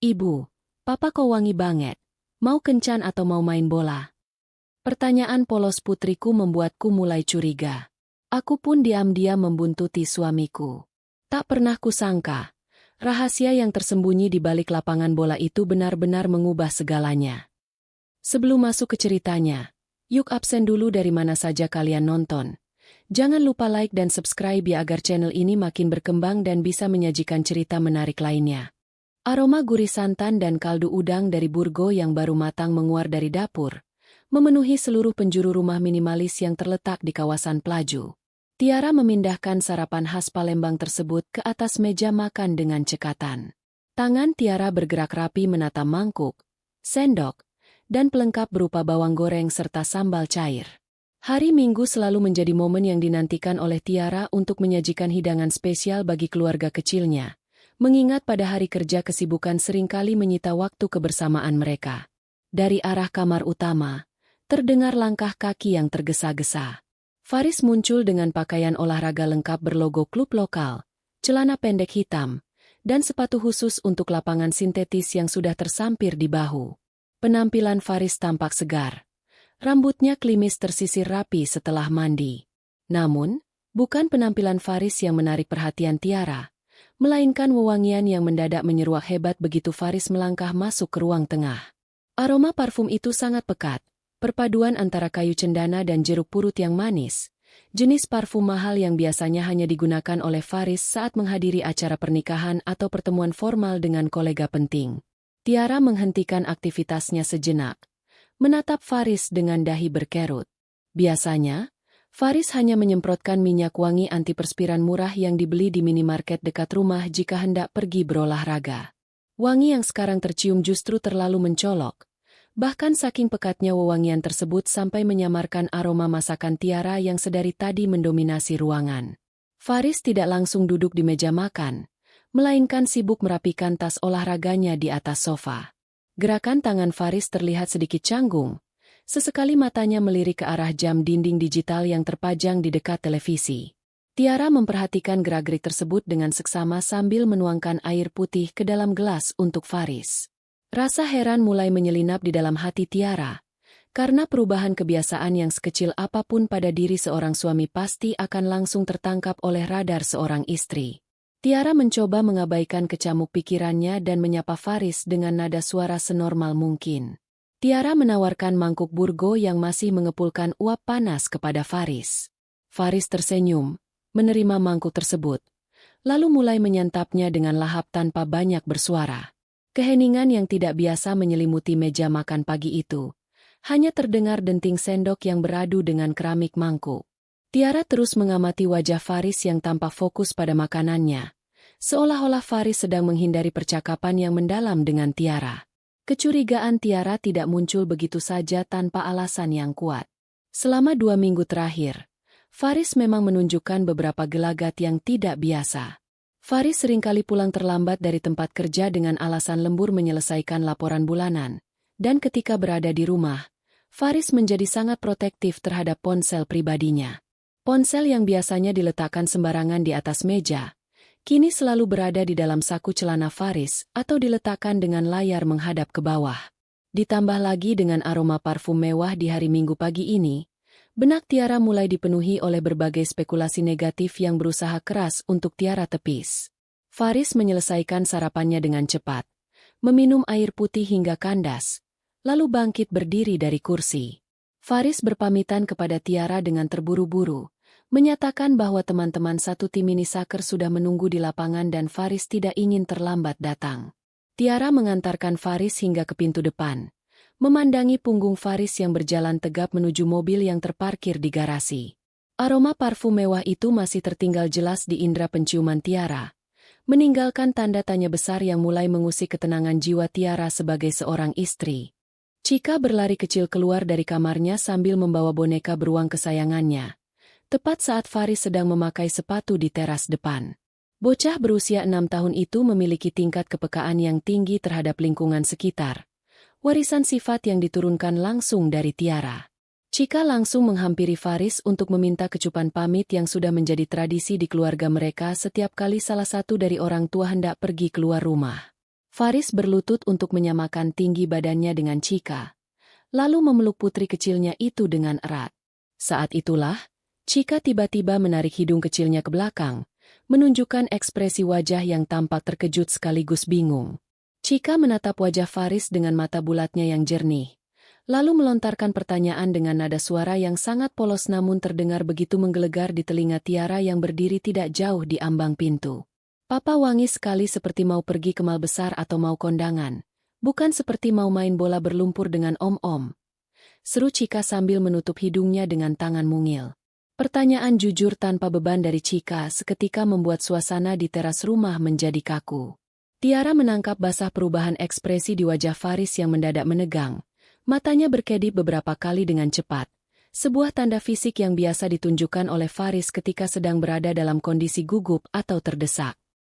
Ibu, papa kok wangi banget. Mau kencan atau mau main bola? Pertanyaan polos putriku membuatku mulai curiga. Aku pun diam-diam membuntuti suamiku. Tak pernah kusangka, rahasia yang tersembunyi di balik lapangan bola itu benar-benar mengubah segalanya. Sebelum masuk ke ceritanya, yuk absen dulu dari mana saja kalian nonton. Jangan lupa like dan subscribe ya agar channel ini makin berkembang dan bisa menyajikan cerita menarik lainnya. Aroma gurih santan dan kaldu udang dari burgo yang baru matang menguar dari dapur, memenuhi seluruh penjuru rumah minimalis yang terletak di kawasan Pelaju. Tiara memindahkan sarapan khas Palembang tersebut ke atas meja makan dengan cekatan. Tangan Tiara bergerak rapi menata mangkuk, sendok, dan pelengkap berupa bawang goreng serta sambal cair. Hari Minggu selalu menjadi momen yang dinantikan oleh Tiara untuk menyajikan hidangan spesial bagi keluarga kecilnya. Mengingat pada hari kerja kesibukan seringkali menyita waktu kebersamaan mereka. Dari arah kamar utama, terdengar langkah kaki yang tergesa-gesa. Faris muncul dengan pakaian olahraga lengkap berlogo klub lokal, celana pendek hitam, dan sepatu khusus untuk lapangan sintetis yang sudah tersampir di bahu. Penampilan Faris tampak segar. Rambutnya klimis tersisir rapi setelah mandi. Namun, bukan penampilan Faris yang menarik perhatian Tiara, melainkan wewangian yang mendadak menyeruak hebat begitu Faris melangkah masuk ke ruang tengah. Aroma parfum itu sangat pekat, perpaduan antara kayu cendana dan jeruk purut yang manis, jenis parfum mahal yang biasanya hanya digunakan oleh Faris saat menghadiri acara pernikahan atau pertemuan formal dengan kolega penting. Tiara menghentikan aktivitasnya sejenak, menatap Faris dengan dahi berkerut. Biasanya, Faris hanya menyemprotkan minyak wangi antiperspiran murah yang dibeli di minimarket dekat rumah jika hendak pergi berolahraga. Wangi yang sekarang tercium justru terlalu mencolok. Bahkan saking pekatnya wewangian tersebut sampai menyamarkan aroma masakan Tiara yang sedari tadi mendominasi ruangan. Faris tidak langsung duduk di meja makan, melainkan sibuk merapikan tas olahraganya di atas sofa. Gerakan tangan Faris terlihat sedikit canggung. Sesekali matanya melirik ke arah jam dinding digital yang terpajang di dekat televisi. Tiara memperhatikan gerak-gerik tersebut dengan seksama sambil menuangkan air putih ke dalam gelas untuk Faris. Rasa heran mulai menyelinap di dalam hati Tiara, karena perubahan kebiasaan yang sekecil apapun pada diri seorang suami pasti akan langsung tertangkap oleh radar seorang istri. Tiara mencoba mengabaikan kecamuk pikirannya dan menyapa Faris dengan nada suara senormal mungkin. Tiara menawarkan mangkuk burgo yang masih mengepulkan uap panas kepada Faris. Faris tersenyum, menerima mangkuk tersebut, lalu mulai menyantapnya dengan lahap tanpa banyak bersuara. Keheningan yang tidak biasa menyelimuti meja makan pagi itu. Hanya terdengar denting sendok yang beradu dengan keramik mangkuk. Tiara terus mengamati wajah Faris yang tampak fokus pada makanannya, seolah-olah Faris sedang menghindari percakapan yang mendalam dengan Tiara. Kecurigaan Tiara tidak muncul begitu saja tanpa alasan yang kuat. Selama 2 minggu terakhir, Faris memang menunjukkan beberapa gelagat yang tidak biasa. Faris seringkali pulang terlambat dari tempat kerja dengan alasan lembur menyelesaikan laporan bulanan. Dan ketika berada di rumah, Faris menjadi sangat protektif terhadap ponsel pribadinya. Ponsel yang biasanya diletakkan sembarangan di atas meja, kini selalu berada di dalam saku celana Faris atau diletakkan dengan layar menghadap ke bawah. Ditambah lagi dengan aroma parfum mewah di hari Minggu pagi ini, benak Tiara mulai dipenuhi oleh berbagai spekulasi negatif yang berusaha keras untuk Tiara tepis. Faris menyelesaikan sarapannya dengan cepat, meminum air putih hingga kandas, lalu bangkit berdiri dari kursi. Faris berpamitan kepada Tiara dengan terburu-buru, menyatakan bahwa teman-teman satu tim mini soccer sudah menunggu di lapangan dan Faris tidak ingin terlambat datang. Tiara mengantarkan Faris hingga ke pintu depan, memandangi punggung Faris yang berjalan tegap menuju mobil yang terparkir di garasi. Aroma parfum mewah itu masih tertinggal jelas di indera penciuman Tiara, meninggalkan tanda tanya besar yang mulai mengusik ketenangan jiwa Tiara sebagai seorang istri. Chika berlari kecil keluar dari kamarnya sambil membawa boneka beruang kesayangannya. Tepat saat Faris sedang memakai sepatu di teras depan. Bocah berusia 6 tahun itu memiliki tingkat kepekaan yang tinggi terhadap lingkungan sekitar. Warisan sifat yang diturunkan langsung dari Tiara. Chika langsung menghampiri Faris untuk meminta kecupan pamit yang sudah menjadi tradisi di keluarga mereka setiap kali salah satu dari orang tua hendak pergi keluar rumah. Faris berlutut untuk menyamakan tinggi badannya dengan Chika, lalu memeluk putri kecilnya itu dengan erat. Saat itulah, Chika tiba-tiba menarik hidung kecilnya ke belakang, menunjukkan ekspresi wajah yang tampak terkejut sekaligus bingung. Chika menatap wajah Faris dengan mata bulatnya yang jernih, lalu melontarkan pertanyaan dengan nada suara yang sangat polos namun terdengar begitu menggelegar di telinga Tiara yang berdiri tidak jauh di ambang pintu. Papa wangi sekali seperti mau pergi ke mal besar atau mau kondangan, bukan seperti mau main bola berlumpur dengan om-om. Seru Chika sambil menutup hidungnya dengan tangan mungil. Pertanyaan jujur tanpa beban dari Chika seketika membuat suasana di teras rumah menjadi kaku. Tiara menangkap basah perubahan ekspresi di wajah Faris yang mendadak menegang. Matanya berkedip beberapa kali dengan cepat, sebuah tanda fisik yang biasa ditunjukkan oleh Faris ketika sedang berada dalam kondisi gugup atau terdesak.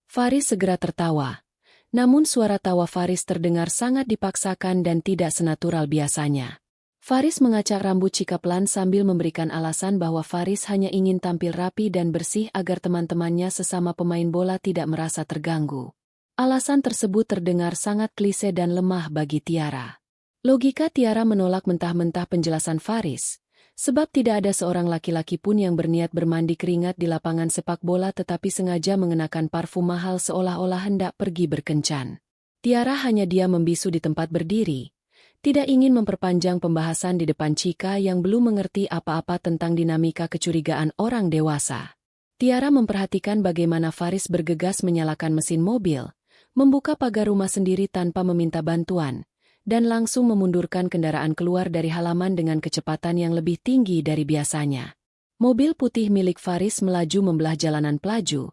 Faris segera tertawa, namun suara tawa Faris terdengar sangat dipaksakan dan tidak senatural biasanya. Faris mengacak rambut Chika pelan sambil memberikan alasan bahwa Faris hanya ingin tampil rapi dan bersih agar teman-temannya sesama pemain bola tidak merasa terganggu. Alasan tersebut terdengar sangat klise dan lemah bagi Tiara. Logika Tiara menolak mentah-mentah penjelasan Faris, sebab tidak ada seorang laki-laki pun yang berniat bermandi keringat di lapangan sepak bola tetapi sengaja mengenakan parfum mahal seolah-olah hendak pergi berkencan. Tiara hanya diam membisu di tempat berdiri, tidak ingin memperpanjang pembahasan di depan Chika yang belum mengerti apa-apa tentang dinamika kecurigaan orang dewasa. Tiara memperhatikan bagaimana Faris bergegas menyalakan mesin mobil, membuka pagar rumah sendiri tanpa meminta bantuan, dan langsung memundurkan kendaraan keluar dari halaman dengan kecepatan yang lebih tinggi dari biasanya. Mobil putih milik Faris melaju membelah jalanan pelaju,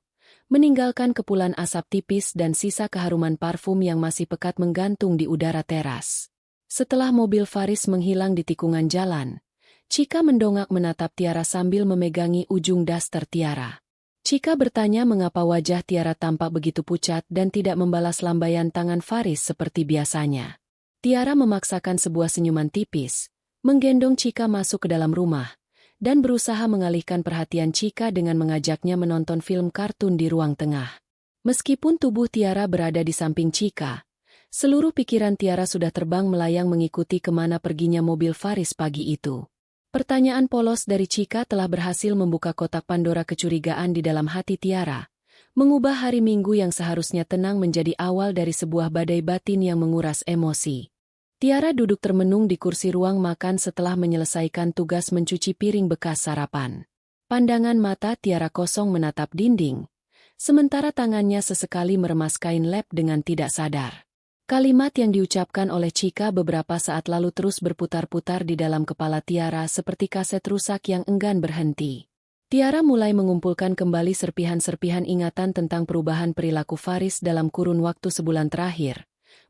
meninggalkan kepulan asap tipis dan sisa keharuman parfum yang masih pekat menggantung di udara teras. Setelah mobil Faris menghilang di tikungan jalan, Chika mendongak menatap Tiara sambil memegangi ujung daster Tiara. Chika bertanya mengapa wajah Tiara tampak begitu pucat dan tidak membalas lambaian tangan Faris seperti biasanya. Tiara memaksakan sebuah senyuman tipis, menggendong Chika masuk ke dalam rumah, dan berusaha mengalihkan perhatian Chika dengan mengajaknya menonton film kartun di ruang tengah. Meskipun tubuh Tiara berada di samping Chika, seluruh pikiran Tiara sudah terbang melayang mengikuti kemana perginya mobil Faris pagi itu. Pertanyaan polos dari Chika telah berhasil membuka kotak Pandora kecurigaan di dalam hati Tiara, mengubah hari Minggu yang seharusnya tenang menjadi awal dari sebuah badai batin yang menguras emosi. Tiara duduk termenung di kursi ruang makan setelah menyelesaikan tugas mencuci piring bekas sarapan. Pandangan mata Tiara kosong menatap dinding, sementara tangannya sesekali meremas kain lap dengan tidak sadar. Kalimat yang diucapkan oleh Chika beberapa saat lalu terus berputar-putar di dalam kepala Tiara seperti kaset rusak yang enggan berhenti. Tiara mulai mengumpulkan kembali serpihan-serpihan ingatan tentang perubahan perilaku Faris dalam kurun waktu sebulan terakhir,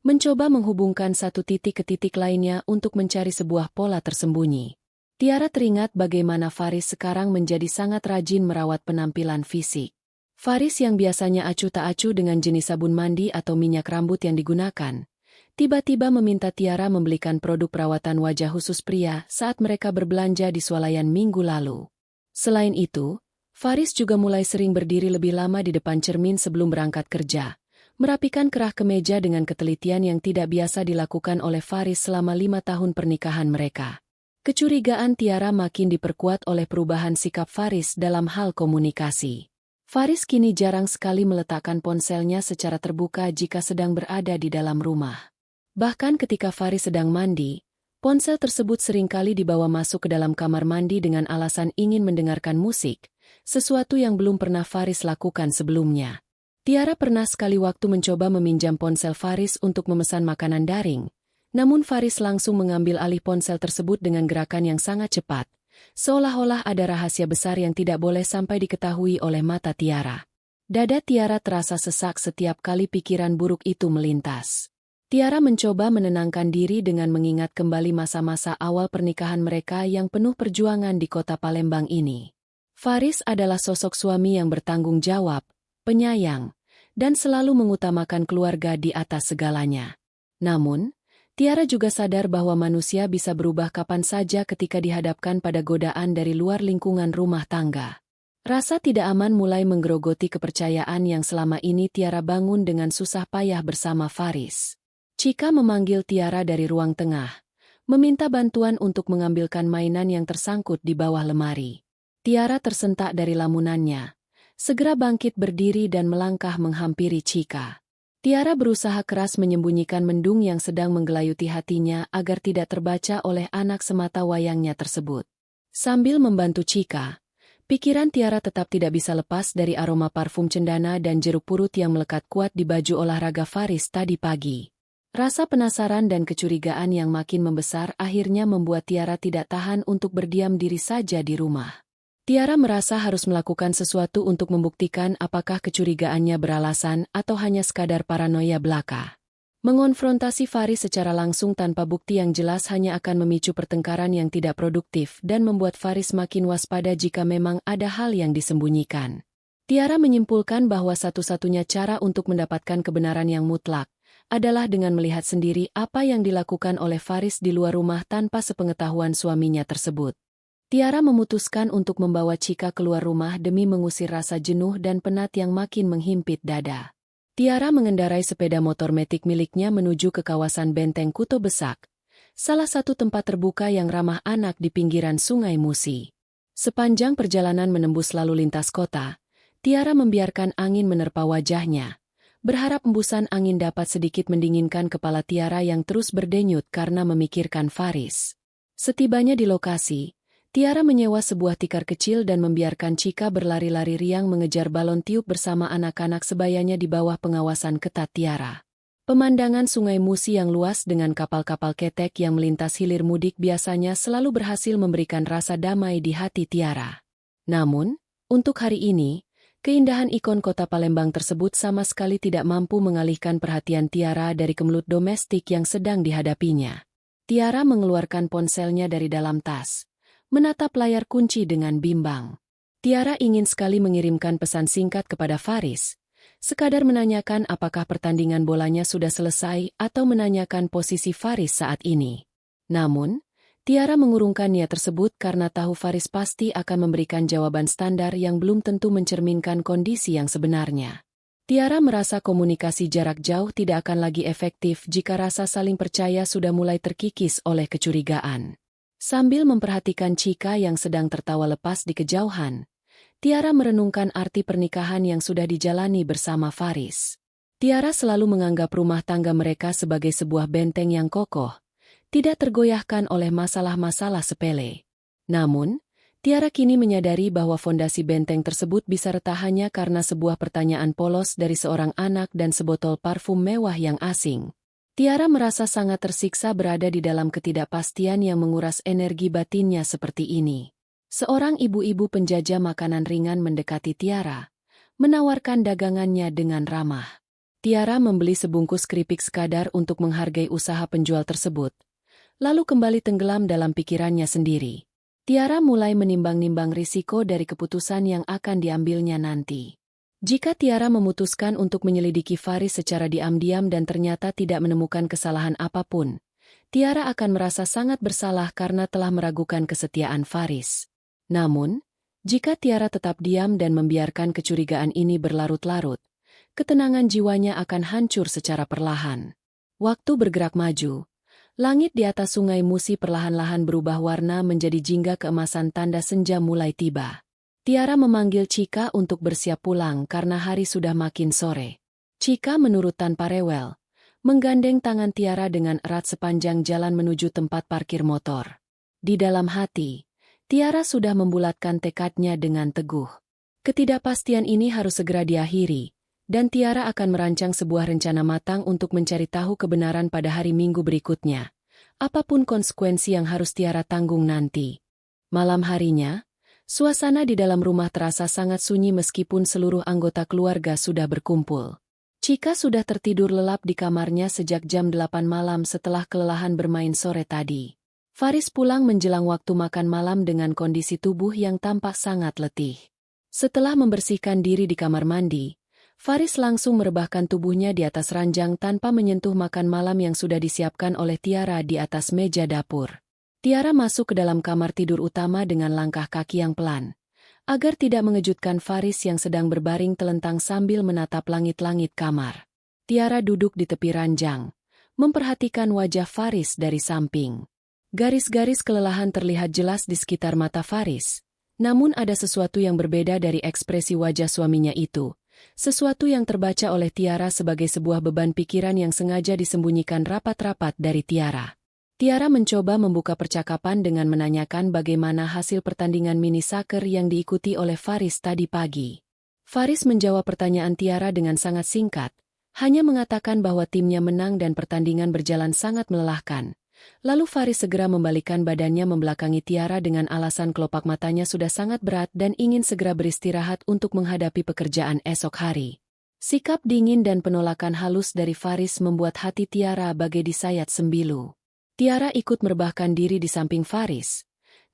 mencoba menghubungkan satu titik ke titik lainnya untuk mencari sebuah pola tersembunyi. Tiara teringat bagaimana Faris sekarang menjadi sangat rajin merawat penampilan fisik. Faris yang biasanya acuh tak acuh dengan jenis sabun mandi atau minyak rambut yang digunakan, tiba-tiba meminta Tiara membelikan produk perawatan wajah khusus pria saat mereka berbelanja di swalayan minggu lalu. Selain itu, Faris juga mulai sering berdiri lebih lama di depan cermin sebelum berangkat kerja, merapikan kerah kemeja dengan ketelitian yang tidak biasa dilakukan oleh Faris selama 5 tahun pernikahan mereka. Kecurigaan Tiara makin diperkuat oleh perubahan sikap Faris dalam hal komunikasi. Faris kini jarang sekali meletakkan ponselnya secara terbuka jika sedang berada di dalam rumah. Bahkan ketika Faris sedang mandi, ponsel tersebut seringkali dibawa masuk ke dalam kamar mandi dengan alasan ingin mendengarkan musik, sesuatu yang belum pernah Faris lakukan sebelumnya. Tiara pernah sekali waktu mencoba meminjam ponsel Faris untuk memesan makanan daring, namun Faris langsung mengambil alih ponsel tersebut dengan gerakan yang sangat cepat, seolah-olah ada rahasia besar yang tidak boleh sampai diketahui oleh mata Tiara. Dada Tiara terasa sesak setiap kali pikiran buruk itu melintas. Tiara mencoba menenangkan diri dengan mengingat kembali masa-masa awal pernikahan mereka yang penuh perjuangan di kota Palembang ini. Faris adalah sosok suami yang bertanggung jawab, penyayang, dan selalu mengutamakan keluarga di atas segalanya. Namun, Tiara juga sadar bahwa manusia bisa berubah kapan saja ketika dihadapkan pada godaan dari luar lingkungan rumah tangga. Rasa tidak aman mulai menggerogoti kepercayaan yang selama ini Tiara bangun dengan susah payah bersama Faris. Chika memanggil Tiara dari ruang tengah, meminta bantuan untuk mengambilkan mainan yang tersangkut di bawah lemari. Tiara tersentak dari lamunannya, segera bangkit berdiri dan melangkah menghampiri Chika. Tiara berusaha keras menyembunyikan mendung yang sedang menggelayuti hatinya agar tidak terbaca oleh anak semata wayangnya tersebut. Sambil membantu Chika, pikiran Tiara tetap tidak bisa lepas dari aroma parfum cendana dan jeruk purut yang melekat kuat di baju olahraga Faris tadi pagi. Rasa penasaran dan kecurigaan yang makin membesar akhirnya membuat Tiara tidak tahan untuk berdiam diri saja di rumah. Tiara merasa harus melakukan sesuatu untuk membuktikan apakah kecurigaannya beralasan atau hanya sekadar paranoia belaka. Mengonfrontasi Faris secara langsung tanpa bukti yang jelas hanya akan memicu pertengkaran yang tidak produktif dan membuat Faris makin waspada jika memang ada hal yang disembunyikan. Tiara menyimpulkan bahwa satu-satunya cara untuk mendapatkan kebenaran yang mutlak adalah dengan melihat sendiri apa yang dilakukan oleh Faris di luar rumah tanpa sepengetahuan suaminya tersebut. Tiara memutuskan untuk membawa Chika keluar rumah demi mengusir rasa jenuh dan penat yang makin menghimpit dada. Tiara mengendarai sepeda motor metik miliknya menuju ke kawasan Benteng Kuto Besak, salah satu tempat terbuka yang ramah anak di pinggiran Sungai Musi. Sepanjang perjalanan menembus lalu lintas kota, Tiara membiarkan angin menerpa wajahnya, berharap embusan angin dapat sedikit mendinginkan kepala Tiara yang terus berdenyut karena memikirkan Faris. Setibanya di lokasi, Tiara menyewa sebuah tikar kecil dan membiarkan Chika berlari-lari riang mengejar balon tiup bersama anak-anak sebayanya di bawah pengawasan ketat Tiara. Pemandangan Sungai Musi yang luas dengan kapal-kapal ketek yang melintas hilir mudik biasanya selalu berhasil memberikan rasa damai di hati Tiara. Namun, untuk hari ini, keindahan ikon kota Palembang tersebut sama sekali tidak mampu mengalihkan perhatian Tiara dari kemelut domestik yang sedang dihadapinya. Tiara mengeluarkan ponselnya dari dalam tas, menatap layar kunci dengan bimbang. Tiara ingin sekali mengirimkan pesan singkat kepada Faris, sekadar menanyakan apakah pertandingan bolanya sudah selesai atau menanyakan posisi Faris saat ini. Namun, Tiara mengurungkan niat tersebut karena tahu Faris pasti akan memberikan jawaban standar yang belum tentu mencerminkan kondisi yang sebenarnya. Tiara merasa komunikasi jarak jauh tidak akan lagi efektif jika rasa saling percaya sudah mulai terkikis oleh kecurigaan. Sambil memperhatikan Chika yang sedang tertawa lepas di kejauhan, Tiara merenungkan arti pernikahan yang sudah dijalani bersama Faris. Tiara selalu menganggap rumah tangga mereka sebagai sebuah benteng yang kokoh, tidak tergoyahkan oleh masalah-masalah sepele. Namun, Tiara kini menyadari bahwa fondasi benteng tersebut bisa retak hanya karena sebuah pertanyaan polos dari seorang anak dan sebotol parfum mewah yang asing. Tiara merasa sangat tersiksa berada di dalam ketidakpastian yang menguras energi batinnya seperti ini. Seorang ibu-ibu penjajah makanan ringan mendekati Tiara, menawarkan dagangannya dengan ramah. Tiara membeli sebungkus keripik sekadar untuk menghargai usaha penjual tersebut, lalu kembali tenggelam dalam pikirannya sendiri. Tiara mulai menimbang-nimbang risiko dari keputusan yang akan diambilnya nanti. Jika Tiara memutuskan untuk menyelidiki Faris secara diam-diam dan ternyata tidak menemukan kesalahan apapun, Tiara akan merasa sangat bersalah karena telah meragukan kesetiaan Faris. Namun, jika Tiara tetap diam dan membiarkan kecurigaan ini berlarut-larut, ketenangan jiwanya akan hancur secara perlahan. Waktu bergerak maju. Langit di atas Sungai Musi perlahan-lahan berubah warna menjadi jingga keemasan tanda senja mulai tiba. Tiara memanggil Chika untuk bersiap pulang karena hari sudah makin sore. Chika menurut tanpa rewel, menggandeng tangan Tiara dengan erat sepanjang jalan menuju tempat parkir motor. Di dalam hati, Tiara sudah membulatkan tekadnya dengan teguh. Ketidakpastian ini harus segera diakhiri, dan Tiara akan merancang sebuah rencana matang untuk mencari tahu kebenaran pada hari Minggu berikutnya. Apapun konsekuensi yang harus Tiara tanggung nanti. Malam harinya, suasana di dalam rumah terasa sangat sunyi meskipun seluruh anggota keluarga sudah berkumpul. Chika sudah tertidur lelap di kamarnya sejak jam 8 malam setelah kelelahan bermain sore tadi. Faris pulang menjelang waktu makan malam dengan kondisi tubuh yang tampak sangat letih. Setelah membersihkan diri di kamar mandi, Faris langsung merebahkan tubuhnya di atas ranjang tanpa menyentuh makan malam yang sudah disiapkan oleh Tiara di atas meja dapur. Tiara masuk ke dalam kamar tidur utama dengan langkah kaki yang pelan, agar tidak mengejutkan Faris yang sedang berbaring telentang sambil menatap langit-langit kamar. Tiara duduk di tepi ranjang, memperhatikan wajah Faris dari samping. Garis-garis kelelahan terlihat jelas di sekitar mata Faris, namun ada sesuatu yang berbeda dari ekspresi wajah suaminya itu. Sesuatu yang terbaca oleh Tiara sebagai sebuah beban pikiran yang sengaja disembunyikan rapat-rapat dari Tiara. Tiara mencoba membuka percakapan dengan menanyakan bagaimana hasil pertandingan mini soccer yang diikuti oleh Faris tadi pagi. Faris menjawab pertanyaan Tiara dengan sangat singkat, hanya mengatakan bahwa timnya menang dan pertandingan berjalan sangat melelahkan. Lalu Faris segera membalikkan badannya membelakangi Tiara dengan alasan kelopak matanya sudah sangat berat dan ingin segera beristirahat untuk menghadapi pekerjaan esok hari. Sikap dingin dan penolakan halus dari Faris membuat hati Tiara bagai disayat sembilu. Tiara ikut merebahkan diri di samping Faris.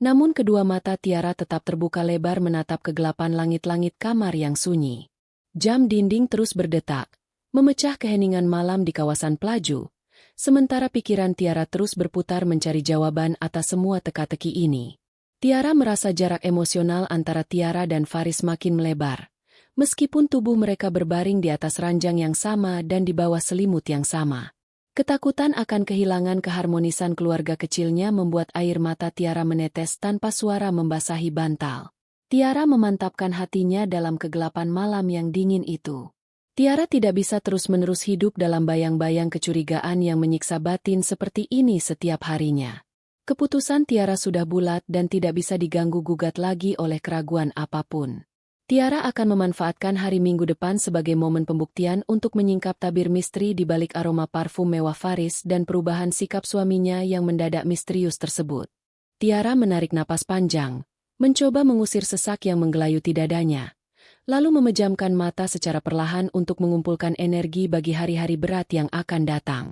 Namun kedua mata Tiara tetap terbuka lebar menatap kegelapan langit-langit kamar yang sunyi. Jam dinding terus berdetak, memecah keheningan malam di kawasan pelaju. Sementara pikiran Tiara terus berputar mencari jawaban atas semua teka-teki ini. Tiara merasa jarak emosional antara Tiara dan Faris makin melebar. Meskipun tubuh mereka berbaring di atas ranjang yang sama dan di bawah selimut yang sama. Ketakutan akan kehilangan keharmonisan keluarga kecilnya membuat air mata Tiara menetes tanpa suara membasahi bantal. Tiara memantapkan hatinya dalam kegelapan malam yang dingin itu. Tiara tidak bisa terus-menerus hidup dalam bayang-bayang kecurigaan yang menyiksa batin seperti ini setiap harinya. Keputusan Tiara sudah bulat dan tidak bisa diganggu-gugat lagi oleh keraguan apapun. Tiara akan memanfaatkan hari Minggu depan sebagai momen pembuktian untuk menyingkap tabir misteri di balik aroma parfum mewah Faris dan perubahan sikap suaminya yang mendadak misterius tersebut. Tiara menarik napas panjang, mencoba mengusir sesak yang menggelayuti dadanya. Lalu memejamkan mata secara perlahan untuk mengumpulkan energi bagi hari-hari berat yang akan datang.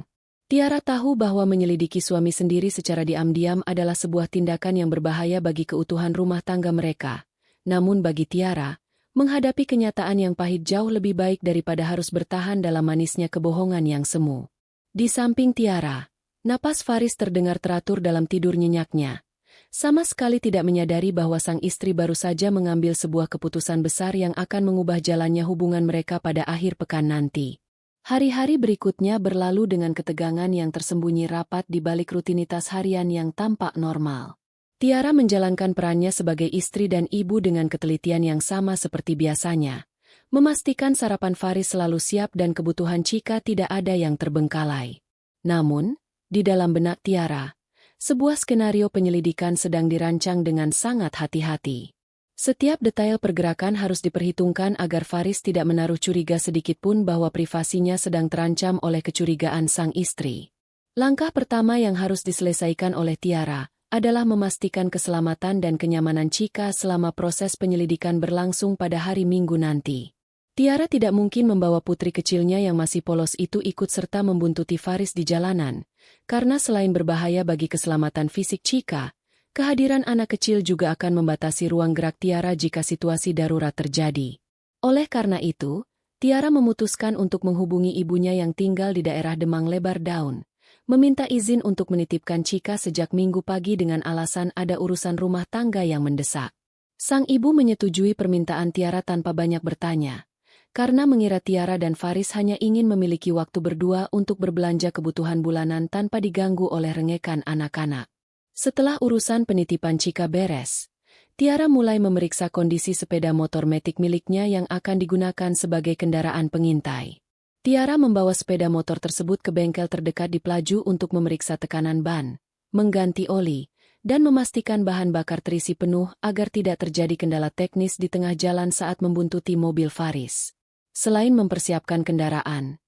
Tiara tahu bahwa menyelidiki suami sendiri secara diam-diam adalah sebuah tindakan yang berbahaya bagi keutuhan rumah tangga mereka. Namun bagi Tiara, menghadapi kenyataan yang pahit jauh lebih baik daripada harus bertahan dalam manisnya kebohongan yang semu. Di samping Tiara, napas Faris terdengar teratur dalam tidur nyenyaknya. Sama sekali tidak menyadari bahwa sang istri baru saja mengambil sebuah keputusan besar yang akan mengubah jalannya hubungan mereka pada akhir pekan nanti. Hari-hari berikutnya berlalu dengan ketegangan yang tersembunyi rapat di balik rutinitas harian yang tampak normal. Tiara menjalankan perannya sebagai istri dan ibu dengan ketelitian yang sama seperti biasanya. Memastikan sarapan Faris selalu siap dan kebutuhan Chika tidak ada yang terbengkalai. Namun, di dalam benak Tiara, sebuah skenario penyelidikan sedang dirancang dengan sangat hati-hati. Setiap detail pergerakan harus diperhitungkan agar Faris tidak menaruh curiga sedikitpun bahwa privasinya sedang terancam oleh kecurigaan sang istri. Langkah pertama yang harus diselesaikan oleh Tiara adalah memastikan keselamatan dan kenyamanan Chika selama proses penyelidikan berlangsung pada hari Minggu nanti. Tiara tidak mungkin membawa putri kecilnya yang masih polos itu ikut serta membuntuti Faris di jalanan. Karena selain berbahaya bagi keselamatan fisik Chika, kehadiran anak kecil juga akan membatasi ruang gerak Tiara jika situasi darurat terjadi. Oleh karena itu, Tiara memutuskan untuk menghubungi ibunya yang tinggal di daerah Demang Lebar Daun, meminta izin untuk menitipkan Chika sejak Minggu pagi dengan alasan ada urusan rumah tangga yang mendesak. Sang ibu menyetujui permintaan Tiara tanpa banyak bertanya. Karena mengira Tiara dan Faris hanya ingin memiliki waktu berdua untuk berbelanja kebutuhan bulanan tanpa diganggu oleh rengekan anak-anak. Setelah urusan penitipan Chika beres, Tiara mulai memeriksa kondisi sepeda motor metik miliknya yang akan digunakan sebagai kendaraan pengintai. Tiara membawa sepeda motor tersebut ke bengkel terdekat di Pelaju untuk memeriksa tekanan ban, mengganti oli, dan memastikan bahan bakar terisi penuh agar tidak terjadi kendala teknis di tengah jalan saat membuntuti mobil Faris. Selain mempersiapkan kendaraan,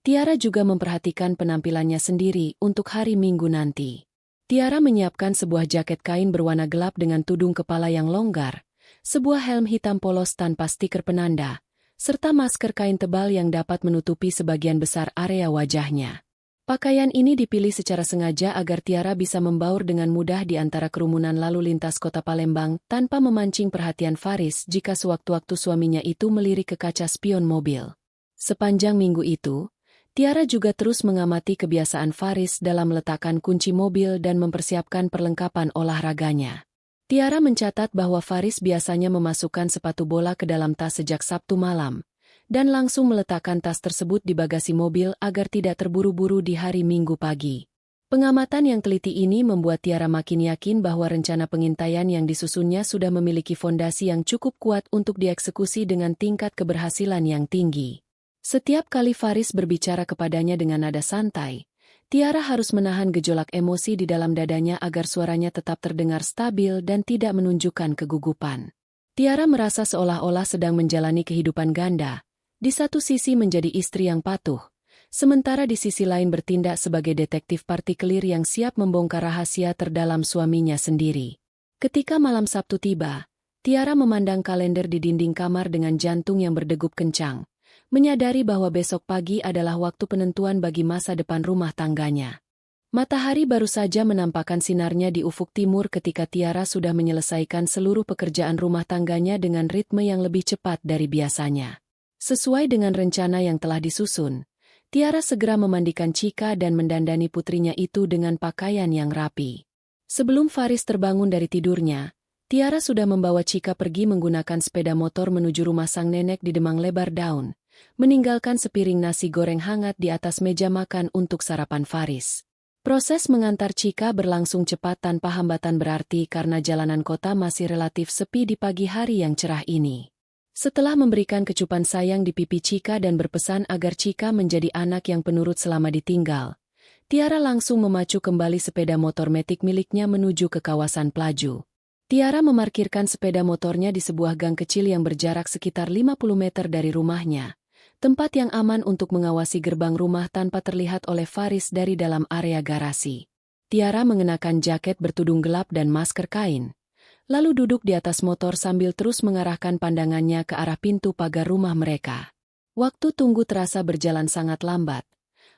Tiara juga memperhatikan penampilannya sendiri untuk hari Minggu nanti. Tiara menyiapkan sebuah jaket kain berwarna gelap dengan tudung kepala yang longgar, sebuah helm hitam polos tanpa stiker penanda, serta masker kain tebal yang dapat menutupi sebagian besar area wajahnya. Pakaian ini dipilih secara sengaja agar Tiara bisa membaur dengan mudah di antara kerumunan lalu lintas kota Palembang tanpa memancing perhatian Faris jika sewaktu-waktu suaminya itu melirik ke kaca spion mobil. Sepanjang minggu itu, Tiara juga terus mengamati kebiasaan Faris dalam meletakkan kunci mobil dan mempersiapkan perlengkapan olahraganya. Tiara mencatat bahwa Faris biasanya memasukkan sepatu bola ke dalam tas sejak Sabtu malam, dan langsung meletakkan tas tersebut di bagasi mobil agar tidak terburu-buru di hari Minggu pagi. Pengamatan yang teliti ini membuat Tiara makin yakin bahwa rencana pengintaian yang disusunnya sudah memiliki fondasi yang cukup kuat untuk dieksekusi dengan tingkat keberhasilan yang tinggi. Setiap kali Faris berbicara kepadanya dengan nada santai, Tiara harus menahan gejolak emosi di dalam dadanya agar suaranya tetap terdengar stabil dan tidak menunjukkan kegugupan. Tiara merasa seolah-olah sedang menjalani kehidupan ganda, di satu sisi menjadi istri yang patuh, sementara di sisi lain bertindak sebagai detektif partikelir yang siap membongkar rahasia terdalam suaminya sendiri. Ketika malam Sabtu tiba, Tiara memandang kalender di dinding kamar dengan jantung yang berdegup kencang, menyadari bahwa besok pagi adalah waktu penentuan bagi masa depan rumah tangganya. Matahari baru saja menampakkan sinarnya di ufuk timur ketika Tiara sudah menyelesaikan seluruh pekerjaan rumah tangganya dengan ritme yang lebih cepat dari biasanya. Sesuai dengan rencana yang telah disusun, Tiara segera memandikan Chika dan mendandani putrinya itu dengan pakaian yang rapi. Sebelum Faris terbangun dari tidurnya, Tiara sudah membawa Chika pergi menggunakan sepeda motor menuju rumah sang nenek di Demang Lebar Daun, meninggalkan sepiring nasi goreng hangat di atas meja makan untuk sarapan Faris. Proses mengantar Chika berlangsung cepat tanpa hambatan berarti karena jalanan kota masih relatif sepi di pagi hari yang cerah ini. Setelah memberikan kecupan sayang di pipi Chika dan berpesan agar Chika menjadi anak yang penurut selama ditinggal, Tiara langsung memacu kembali sepeda motor metik miliknya menuju ke kawasan Pelaju. Tiara memarkirkan sepeda motornya di sebuah gang kecil yang berjarak sekitar 50 meter dari rumahnya, tempat yang aman untuk mengawasi gerbang rumah tanpa terlihat oleh Faris dari dalam area garasi. Tiara mengenakan jaket bertudung gelap dan masker kain, lalu duduk di atas motor sambil terus mengarahkan pandangannya ke arah pintu pagar rumah mereka. Waktu tunggu terasa berjalan sangat lambat,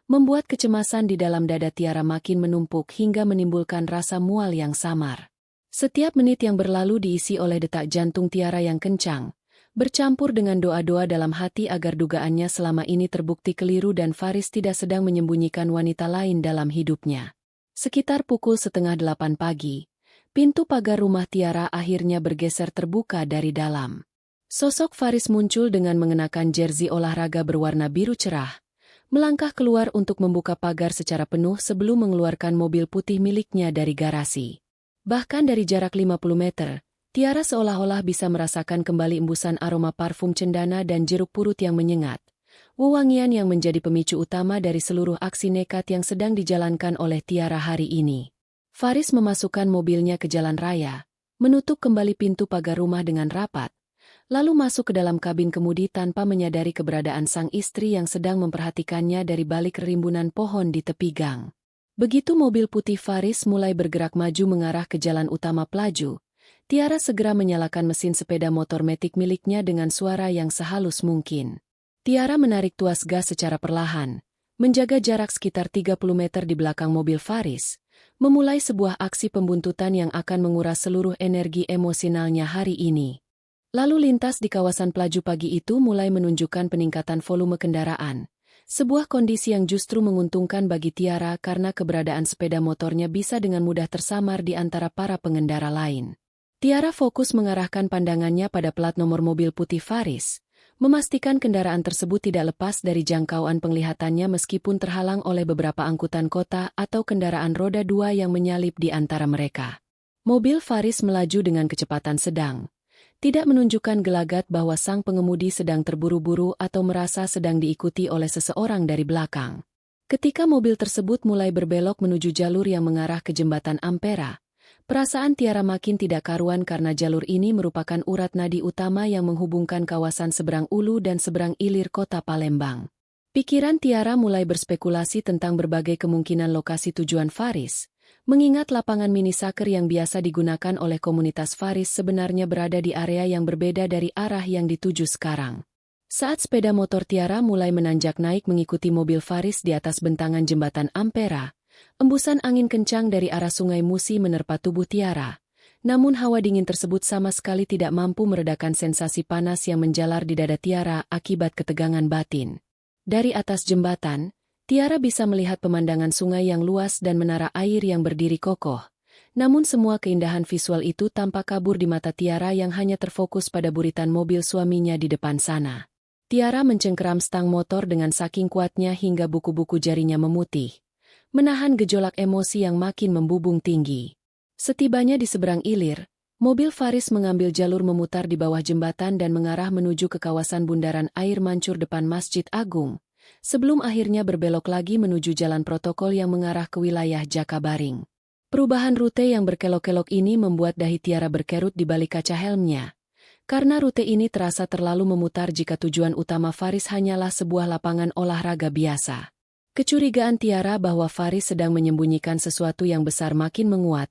membuat kecemasan di dalam dada Tiara makin menumpuk hingga menimbulkan rasa mual yang samar. Setiap menit yang berlalu diisi oleh detak jantung Tiara yang kencang, bercampur dengan doa-doa dalam hati agar dugaannya selama ini terbukti keliru dan Faris tidak sedang menyembunyikan wanita lain dalam hidupnya. Sekitar pukul 7:30 pagi, pintu pagar rumah Tiara akhirnya bergeser terbuka dari dalam. Sosok Faris muncul dengan mengenakan jersey olahraga berwarna biru cerah, melangkah keluar untuk membuka pagar secara penuh sebelum mengeluarkan mobil putih miliknya dari garasi. Bahkan dari jarak 50 meter, Tiara seolah-olah bisa merasakan kembali embusan aroma parfum cendana dan jeruk purut yang menyengat, wewangian yang menjadi pemicu utama dari seluruh aksi nekat yang sedang dijalankan oleh Tiara hari ini. Faris memasukkan mobilnya ke jalan raya, menutup kembali pintu pagar rumah dengan rapat, lalu masuk ke dalam kabin kemudi tanpa menyadari keberadaan sang istri yang sedang memperhatikannya dari balik rimbunan pohon di tepi gang. Begitu mobil putih Faris mulai bergerak maju mengarah ke jalan utama Pelaju, Tiara segera menyalakan mesin sepeda motor metik miliknya dengan suara yang sehalus mungkin. Tiara menarik tuas gas secara perlahan, menjaga jarak sekitar 30 meter di belakang mobil Faris, memulai sebuah aksi pembuntutan yang akan menguras seluruh energi emosionalnya hari ini. Lalu lintas di kawasan Pelaju pagi itu mulai menunjukkan peningkatan volume kendaraan, sebuah kondisi yang justru menguntungkan bagi Tiara karena keberadaan sepeda motornya bisa dengan mudah tersamar di antara para pengendara lain. Tiara fokus mengarahkan pandangannya pada plat nomor mobil putih Faris, memastikan kendaraan tersebut tidak lepas dari jangkauan penglihatannya meskipun terhalang oleh beberapa angkutan kota atau kendaraan roda 2 yang menyalip di antara mereka. Mobil Faris melaju dengan kecepatan sedang, tidak menunjukkan gelagat bahwa sang pengemudi sedang terburu-buru atau merasa sedang diikuti oleh seseorang dari belakang. Ketika mobil tersebut mulai berbelok menuju jalur yang mengarah ke jembatan Ampera, perasaan Tiara makin tidak karuan karena jalur ini merupakan urat nadi utama yang menghubungkan kawasan seberang ulu dan seberang ilir kota Palembang. Pikiran Tiara mulai berspekulasi tentang berbagai kemungkinan lokasi tujuan Faris, mengingat lapangan mini soccer yang biasa digunakan oleh komunitas Faris sebenarnya berada di area yang berbeda dari arah yang dituju sekarang. Saat sepeda motor Tiara mulai menanjak naik mengikuti mobil Faris di atas bentangan jembatan Ampera, embusan angin kencang dari arah Sungai Musi menerpa tubuh Tiara, namun hawa dingin tersebut sama sekali tidak mampu meredakan sensasi panas yang menjalar di dada Tiara akibat ketegangan batin. Dari atas jembatan, Tiara bisa melihat pemandangan sungai yang luas dan menara air yang berdiri kokoh, Namun semua keindahan visual itu tampak kabur di mata Tiara yang hanya terfokus pada buritan mobil suaminya di depan sana. Tiara mencengkeram stang motor dengan saking kuatnya hingga buku-buku jarinya memutih, menahan gejolak emosi yang makin membubung tinggi. Setibanya di seberang ilir, mobil Faris mengambil jalur memutar di bawah jembatan dan mengarah menuju ke kawasan bundaran air mancur depan Masjid Agung, sebelum akhirnya berbelok lagi menuju jalan protokol yang mengarah ke wilayah Jakabaring. Perubahan rute yang berkelok-kelok ini membuat dahi Tiara berkerut di balik kaca helmnya, karena rute ini terasa terlalu memutar jika tujuan utama Faris hanyalah sebuah lapangan olahraga biasa. Kecurigaan Tiara bahwa Faris sedang menyembunyikan sesuatu yang besar makin menguat,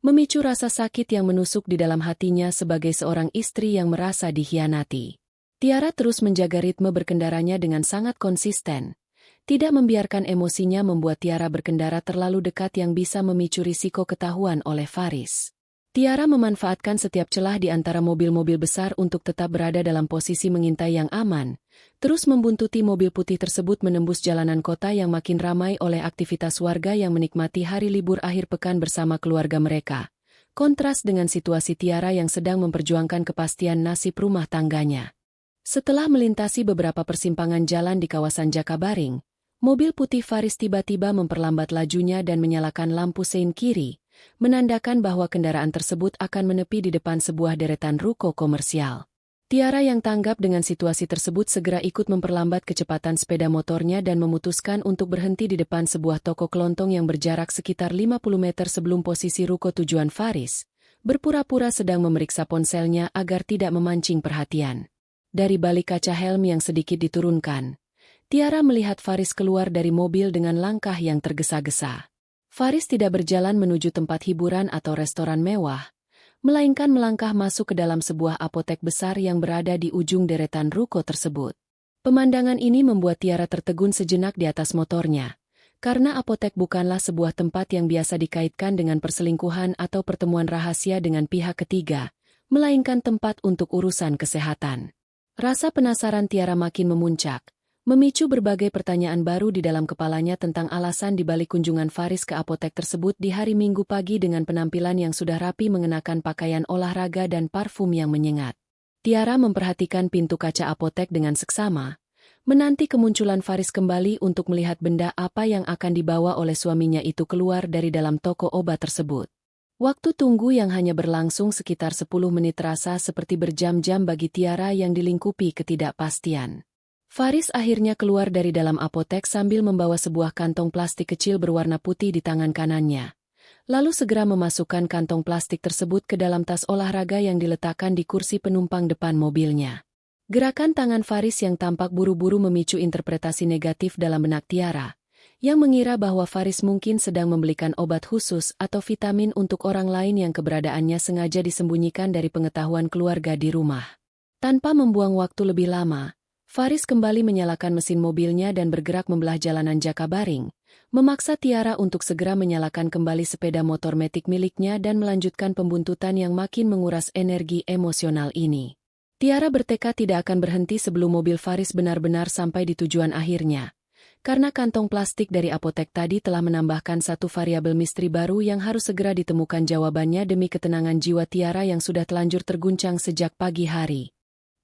memicu rasa sakit yang menusuk di dalam hatinya sebagai seorang istri yang merasa dikhianati. Tiara terus menjaga ritme berkendaranya dengan sangat konsisten, tidak membiarkan emosinya membuat Tiara berkendara terlalu dekat yang bisa memicu risiko ketahuan oleh Faris. Tiara memanfaatkan setiap celah di antara mobil-mobil besar untuk tetap berada dalam posisi mengintai yang aman, terus membuntuti mobil putih tersebut menembus jalanan kota yang makin ramai oleh aktivitas warga yang menikmati hari libur akhir pekan bersama keluarga mereka. Kontras dengan situasi Tiara yang sedang memperjuangkan kepastian nasib rumah tangganya. Setelah melintasi beberapa persimpangan jalan di kawasan Jakabaring, mobil putih Faris tiba-tiba memperlambat lajunya dan menyalakan lampu sein kiri, menandakan bahwa kendaraan tersebut akan menepi di depan sebuah deretan ruko komersial. Tiara yang tanggap dengan situasi tersebut segera ikut memperlambat kecepatan sepeda motornya dan memutuskan untuk berhenti di depan sebuah toko kelontong yang berjarak sekitar 50 meter sebelum posisi ruko tujuan Faris, berpura-pura sedang memeriksa ponselnya agar tidak memancing perhatian. Dari balik kaca helm yang sedikit diturunkan, Tiara melihat Faris keluar dari mobil dengan langkah yang tergesa-gesa. Faris tidak berjalan menuju tempat hiburan atau restoran mewah, melainkan melangkah masuk ke dalam sebuah apotek besar yang berada di ujung deretan ruko tersebut. Pemandangan ini membuat Tiara tertegun sejenak di atas motornya, karena apotek bukanlah sebuah tempat yang biasa dikaitkan dengan perselingkuhan atau pertemuan rahasia dengan pihak ketiga, melainkan tempat untuk urusan kesehatan. Rasa penasaran Tiara makin memuncak, memicu berbagai pertanyaan baru di dalam kepalanya tentang alasan dibalik kunjungan Faris ke apotek tersebut di hari Minggu pagi dengan penampilan yang sudah rapi mengenakan pakaian olahraga dan parfum yang menyengat. Tiara memperhatikan pintu kaca apotek dengan seksama, menanti kemunculan Faris kembali untuk melihat benda apa yang akan dibawa oleh suaminya itu keluar dari dalam toko obat tersebut. Waktu tunggu yang hanya berlangsung sekitar 10 menit terasa seperti berjam-jam bagi Tiara yang dilingkupi ketidakpastian. Faris akhirnya keluar dari dalam apotek sambil membawa sebuah kantong plastik kecil berwarna putih di tangan kanannya. Lalu segera memasukkan kantong plastik tersebut ke dalam tas olahraga yang diletakkan di kursi penumpang depan mobilnya. Gerakan tangan Faris yang tampak buru-buru memicu interpretasi negatif dalam benak Tiara, yang mengira bahwa Faris mungkin sedang membelikan obat khusus atau vitamin untuk orang lain yang keberadaannya sengaja disembunyikan dari pengetahuan keluarga di rumah. Tanpa membuang waktu lebih lama, Faris kembali menyalakan mesin mobilnya dan bergerak membelah jalanan Jakabaring, memaksa Tiara untuk segera menyalakan kembali sepeda motor metik miliknya dan melanjutkan pembuntutan yang makin menguras energi emosional ini. Tiara bertekad tidak akan berhenti sebelum mobil Faris benar-benar sampai di tujuan akhirnya, karena kantong plastik dari apotek tadi telah menambahkan satu variabel misteri baru yang harus segera ditemukan jawabannya demi ketenangan jiwa Tiara yang sudah telanjur terguncang sejak pagi hari.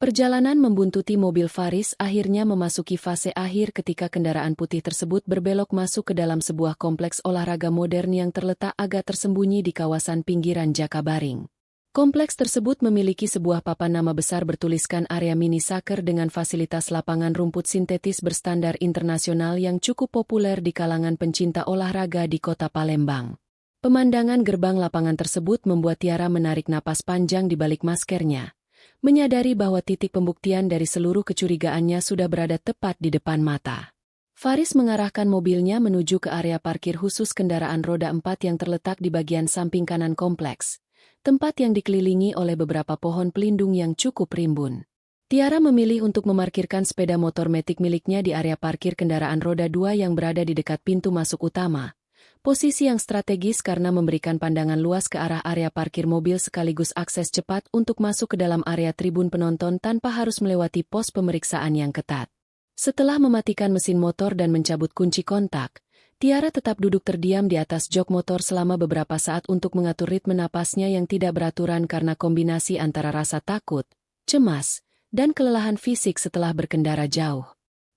Perjalanan membuntuti mobil Faris akhirnya memasuki fase akhir ketika kendaraan putih tersebut berbelok masuk ke dalam sebuah kompleks olahraga modern yang terletak agak tersembunyi di kawasan pinggiran Jakabaring. Kompleks tersebut memiliki sebuah papan nama besar bertuliskan area mini soccer dengan fasilitas lapangan rumput sintetis berstandar internasional yang cukup populer di kalangan pencinta olahraga di kota Palembang. Pemandangan gerbang lapangan tersebut membuat Tiara menarik napas panjang di balik maskernya, menyadari bahwa titik pembuktian dari seluruh kecurigaannya sudah berada tepat di depan mata. Faris mengarahkan mobilnya menuju ke area parkir khusus kendaraan roda 4 yang terletak di bagian samping kanan kompleks, tempat yang dikelilingi oleh beberapa pohon pelindung yang cukup rimbun. Tiara memilih untuk memarkirkan sepeda motor metik miliknya di area parkir kendaraan roda 2 yang berada di dekat pintu masuk utama. Posisi yang strategis karena memberikan pandangan luas ke arah area parkir mobil sekaligus akses cepat untuk masuk ke dalam area tribun penonton tanpa harus melewati pos pemeriksaan yang ketat. Setelah mematikan mesin motor dan mencabut kunci kontak, Tiara tetap duduk terdiam di atas jok motor selama beberapa saat untuk mengatur ritme napasnya yang tidak beraturan karena kombinasi antara rasa takut, cemas, dan kelelahan fisik setelah berkendara jauh.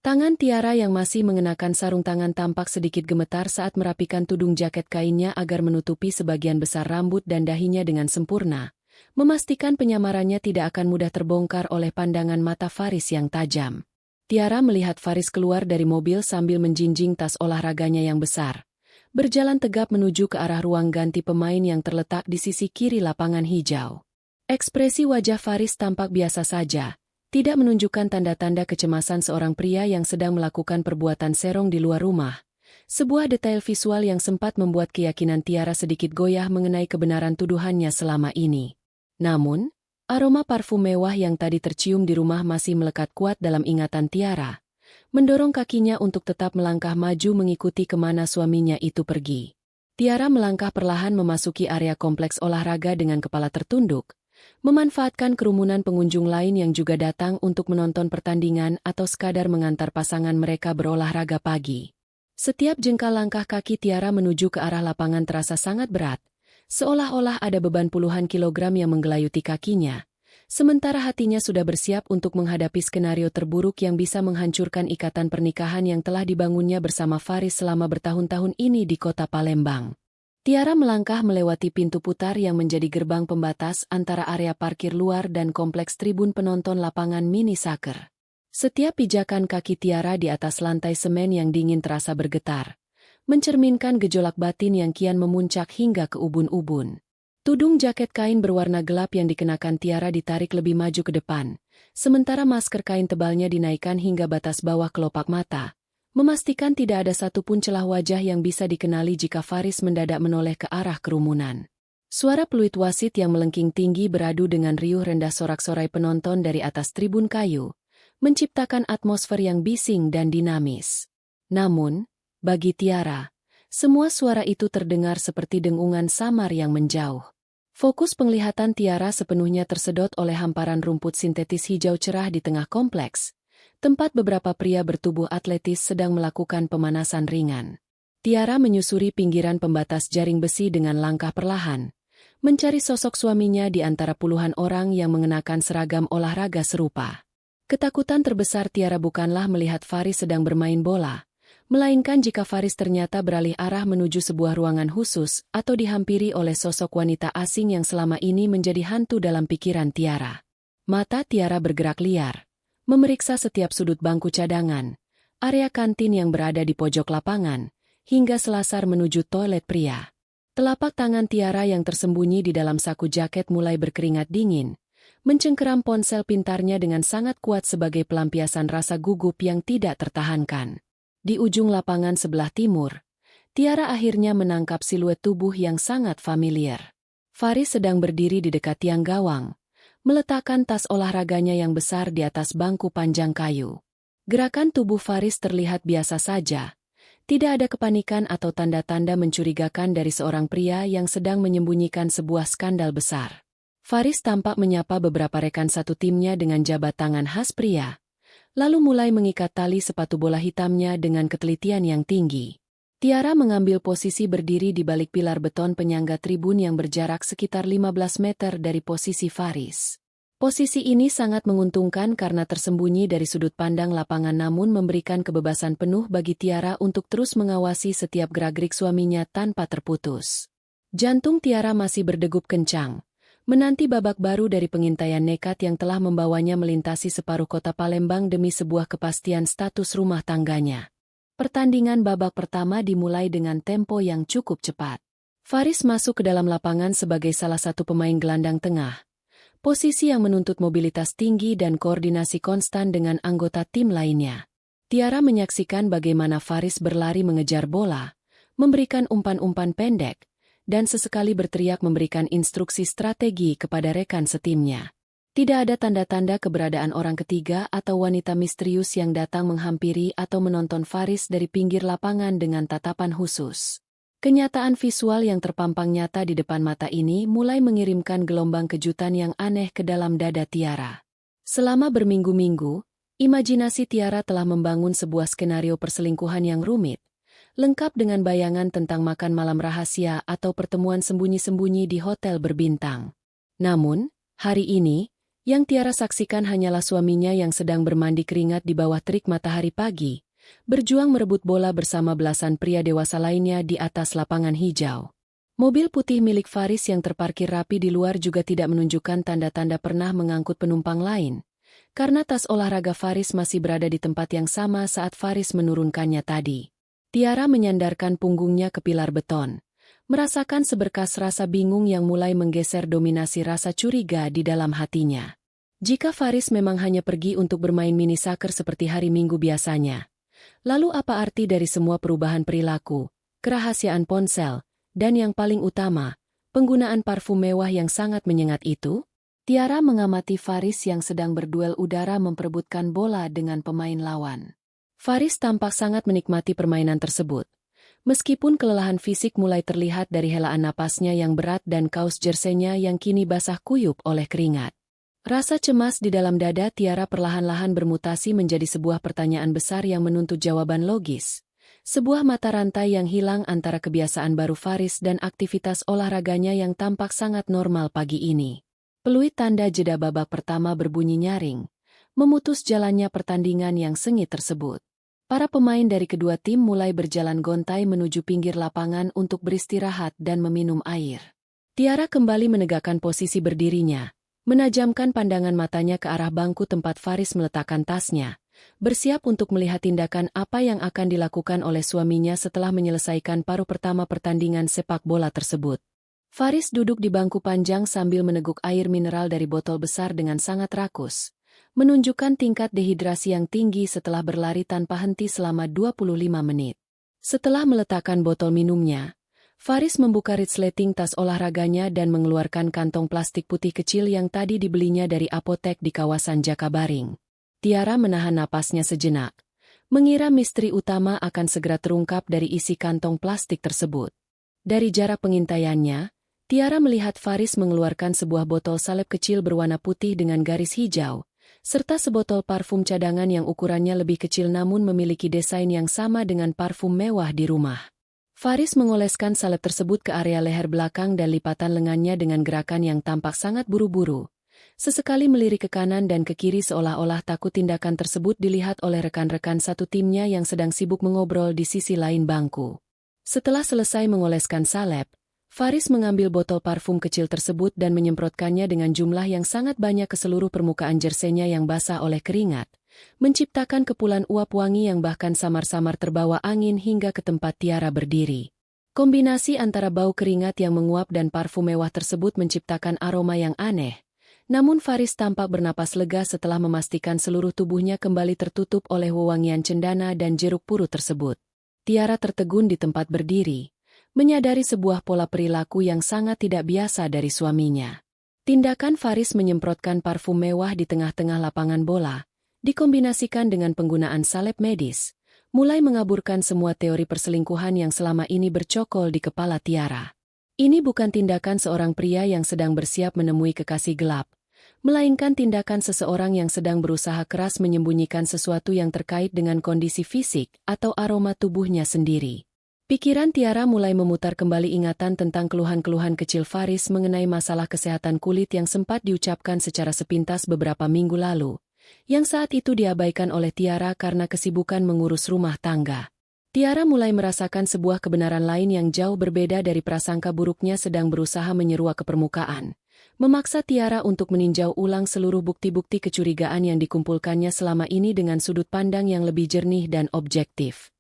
Tangan Tiara yang masih mengenakan sarung tangan tampak sedikit gemetar saat merapikan tudung jaket kainnya agar menutupi sebagian besar rambut dan dahinya dengan sempurna, memastikan penyamarannya tidak akan mudah terbongkar oleh pandangan mata Faris yang tajam. Tiara melihat Faris keluar dari mobil sambil menjinjing tas olahraganya yang besar. Berjalan tegap menuju ke arah ruang ganti pemain yang terletak di sisi kiri lapangan hijau. Ekspresi wajah Faris tampak biasa saja, tidak menunjukkan tanda-tanda kecemasan seorang pria yang sedang melakukan perbuatan serong di luar rumah. Sebuah detail visual yang sempat membuat keyakinan Tiara sedikit goyah mengenai kebenaran tuduhannya selama ini. Namun, aroma parfum mewah yang tadi tercium di rumah masih melekat kuat dalam ingatan Tiara, mendorong kakinya untuk tetap melangkah maju mengikuti kemana suaminya itu pergi. Tiara melangkah perlahan memasuki area kompleks olahraga dengan kepala tertunduk, memanfaatkan kerumunan pengunjung lain yang juga datang untuk menonton pertandingan atau sekadar mengantar pasangan mereka berolahraga pagi. Setiap jengkal langkah kaki Tiara menuju ke arah lapangan terasa sangat berat, seolah-olah ada beban puluhan kilogram yang menggelayuti kakinya, sementara hatinya sudah bersiap untuk menghadapi skenario terburuk yang bisa menghancurkan ikatan pernikahan yang telah dibangunnya bersama Faris selama bertahun-tahun ini di kota Palembang. Tiara melangkah melewati pintu putar yang menjadi gerbang pembatas antara area parkir luar dan kompleks tribun penonton lapangan mini soccer. Setiap pijakan kaki Tiara di atas lantai semen yang dingin terasa bergetar, mencerminkan gejolak batin yang kian memuncak hingga ke ubun-ubun. Tudung jaket kain berwarna gelap yang dikenakan Tiara ditarik lebih maju ke depan, sementara masker kain tebalnya dinaikkan hingga batas bawah kelopak mata, memastikan tidak ada satupun celah wajah yang bisa dikenali jika Faris mendadak menoleh ke arah kerumunan. Suara peluit wasit yang melengking tinggi beradu dengan riuh rendah sorak-sorai penonton dari atas tribun kayu, menciptakan atmosfer yang bising dan dinamis. Namun, bagi Tiara, semua suara itu terdengar seperti dengungan samar yang menjauh. Fokus penglihatan Tiara sepenuhnya tersedot oleh hamparan rumput sintetis hijau cerah di tengah kompleks, tempat beberapa pria bertubuh atletis sedang melakukan pemanasan ringan. Tiara menyusuri pinggiran pembatas jaring besi dengan langkah perlahan, mencari sosok suaminya di antara puluhan orang yang mengenakan seragam olahraga serupa. Ketakutan terbesar Tiara bukanlah melihat Faris sedang bermain bola, melainkan jika Faris ternyata beralih arah menuju sebuah ruangan khusus atau dihampiri oleh sosok wanita asing yang selama ini menjadi hantu dalam pikiran Tiara. Mata Tiara bergerak liar, memeriksa setiap sudut bangku cadangan, area kantin yang berada di pojok lapangan, hingga selasar menuju toilet pria. Telapak tangan Tiara yang tersembunyi di dalam saku jaket mulai berkeringat dingin, mencengkeram ponsel pintarnya dengan sangat kuat sebagai pelampiasan rasa gugup yang tidak tertahankan. Di ujung lapangan sebelah timur, Tiara akhirnya menangkap siluet tubuh yang sangat familiar. Faris sedang berdiri di dekat tiang gawang, meletakkan tas olahraganya yang besar di atas bangku panjang kayu. Gerakan tubuh Faris terlihat biasa saja. Tidak ada kepanikan atau tanda-tanda mencurigakan dari seorang pria yang sedang menyembunyikan sebuah skandal besar. Faris tampak menyapa beberapa rekan satu timnya dengan jabat tangan khas pria, lalu mulai mengikat tali sepatu bola hitamnya dengan ketelitian yang tinggi. Tiara mengambil posisi berdiri di balik pilar beton penyangga tribun yang berjarak sekitar 15 meter dari posisi Faris. Posisi ini sangat menguntungkan karena tersembunyi dari sudut pandang lapangan namun memberikan kebebasan penuh bagi Tiara untuk terus mengawasi setiap gerak-gerik suaminya tanpa terputus. Jantung Tiara masih berdegup kencang, menanti babak baru dari pengintaian nekat yang telah membawanya melintasi separuh kota Palembang demi sebuah kepastian status rumah tangganya. Pertandingan babak pertama dimulai dengan tempo yang cukup cepat. Faris masuk ke dalam lapangan sebagai salah satu pemain gelandang tengah, posisi yang menuntut mobilitas tinggi dan koordinasi konstan dengan anggota tim lainnya. Tiara menyaksikan bagaimana Faris berlari mengejar bola, memberikan umpan-umpan pendek, dan sesekali berteriak memberikan instruksi strategi kepada rekan setimnya. Tidak ada tanda-tanda keberadaan orang ketiga atau wanita misterius yang datang menghampiri atau menonton Faris dari pinggir lapangan dengan tatapan khusus. Kenyataan visual yang terpampang nyata di depan mata ini mulai mengirimkan gelombang kejutan yang aneh ke dalam dada Tiara. Selama berminggu-minggu, imajinasi Tiara telah membangun sebuah skenario perselingkuhan yang rumit, lengkap dengan bayangan tentang makan malam rahasia atau pertemuan sembunyi-sembunyi di hotel berbintang. Namun, hari ini, yang Tiara saksikan hanyalah suaminya yang sedang bermandi keringat di bawah terik matahari pagi, berjuang merebut bola bersama belasan pria dewasa lainnya di atas lapangan hijau. Mobil putih milik Faris yang terparkir rapi di luar juga tidak menunjukkan tanda-tanda pernah mengangkut penumpang lain, karena tas olahraga Faris masih berada di tempat yang sama saat Faris menurunkannya tadi. Tiara menyandarkan punggungnya ke pilar beton, merasakan seberkas rasa bingung yang mulai menggeser dominasi rasa curiga di dalam hatinya. Jika Faris memang hanya pergi untuk bermain mini soccer seperti hari Minggu biasanya, lalu apa arti dari semua perubahan perilaku, kerahasiaan ponsel, dan yang paling utama, penggunaan parfum mewah yang sangat menyengat itu? Tiara mengamati Faris yang sedang berduel udara memperebutkan bola dengan pemain lawan. Faris tampak sangat menikmati permainan tersebut. Meskipun kelelahan fisik mulai terlihat dari helaan napasnya yang berat dan kaos jerseynya yang kini basah kuyup oleh keringat. Rasa cemas di dalam dada Tiara perlahan-lahan bermutasi menjadi sebuah pertanyaan besar yang menuntut jawaban logis. Sebuah mata rantai yang hilang antara kebiasaan baru Faris dan aktivitas olahraganya yang tampak sangat normal pagi ini. Peluit tanda jeda babak pertama berbunyi nyaring, memutus jalannya pertandingan yang sengit tersebut. Para pemain dari kedua tim mulai berjalan gontai menuju pinggir lapangan untuk beristirahat dan meminum air. Tiara kembali menegakkan posisi berdirinya, menajamkan pandangan matanya ke arah bangku tempat Faris meletakkan tasnya, bersiap untuk melihat tindakan apa yang akan dilakukan oleh suaminya setelah menyelesaikan paruh pertama pertandingan sepak bola tersebut. Faris duduk di bangku panjang sambil meneguk air mineral dari botol besar dengan sangat rakus, menunjukkan tingkat dehidrasi yang tinggi setelah berlari tanpa henti selama 25 menit. Setelah meletakkan botol minumnya, Faris membuka resleting tas olahraganya dan mengeluarkan kantong plastik putih kecil yang tadi dibelinya dari apotek di kawasan Jakabaring. Tiara menahan napasnya sejenak, mengira misteri utama akan segera terungkap dari isi kantong plastik tersebut. Dari jarak pengintaiannya, Tiara melihat Faris mengeluarkan sebuah botol salep kecil berwarna putih dengan garis hijau, serta sebotol parfum cadangan yang ukurannya lebih kecil namun memiliki desain yang sama dengan parfum mewah di rumah. Faris mengoleskan salep tersebut ke area leher belakang dan lipatan lengannya dengan gerakan yang tampak sangat buru-buru. Sesekali melirik ke kanan dan ke kiri seolah-olah takut tindakan tersebut dilihat oleh rekan-rekan satu timnya yang sedang sibuk mengobrol di sisi lain bangku. Setelah selesai mengoleskan salep, Faris mengambil botol parfum kecil tersebut dan menyemprotkannya dengan jumlah yang sangat banyak ke seluruh permukaan jerseynya yang basah oleh keringat, menciptakan kepulan uap wangi yang bahkan samar-samar terbawa angin hingga ke tempat Tiara berdiri. Kombinasi antara bau keringat yang menguap dan parfum mewah tersebut menciptakan aroma yang aneh. Namun Faris tampak bernapas lega setelah memastikan seluruh tubuhnya kembali tertutup oleh wewangian cendana dan jeruk purut tersebut. Tiara tertegun di tempat berdiri, menyadari sebuah pola perilaku yang sangat tidak biasa dari suaminya. Tindakan Faris menyemprotkan parfum mewah di tengah-tengah lapangan bola, dikombinasikan dengan penggunaan salep medis, mulai mengaburkan semua teori perselingkuhan yang selama ini bercokol di kepala Tiara. Ini bukan tindakan seorang pria yang sedang bersiap menemui kekasih gelap, melainkan tindakan seseorang yang sedang berusaha keras menyembunyikan sesuatu yang terkait dengan kondisi fisik atau aroma tubuhnya sendiri. Pikiran Tiara mulai memutar kembali ingatan tentang keluhan-keluhan kecil Faris mengenai masalah kesehatan kulit yang sempat diucapkan secara sepintas beberapa minggu lalu, yang saat itu diabaikan oleh Tiara karena kesibukan mengurus rumah tangga. Tiara mulai merasakan sebuah kebenaran lain yang jauh berbeda dari prasangka buruknya sedang berusaha menyeruak ke permukaan, memaksa Tiara untuk meninjau ulang seluruh bukti-bukti kecurigaan yang dikumpulkannya selama ini dengan sudut pandang yang lebih jernih dan objektif.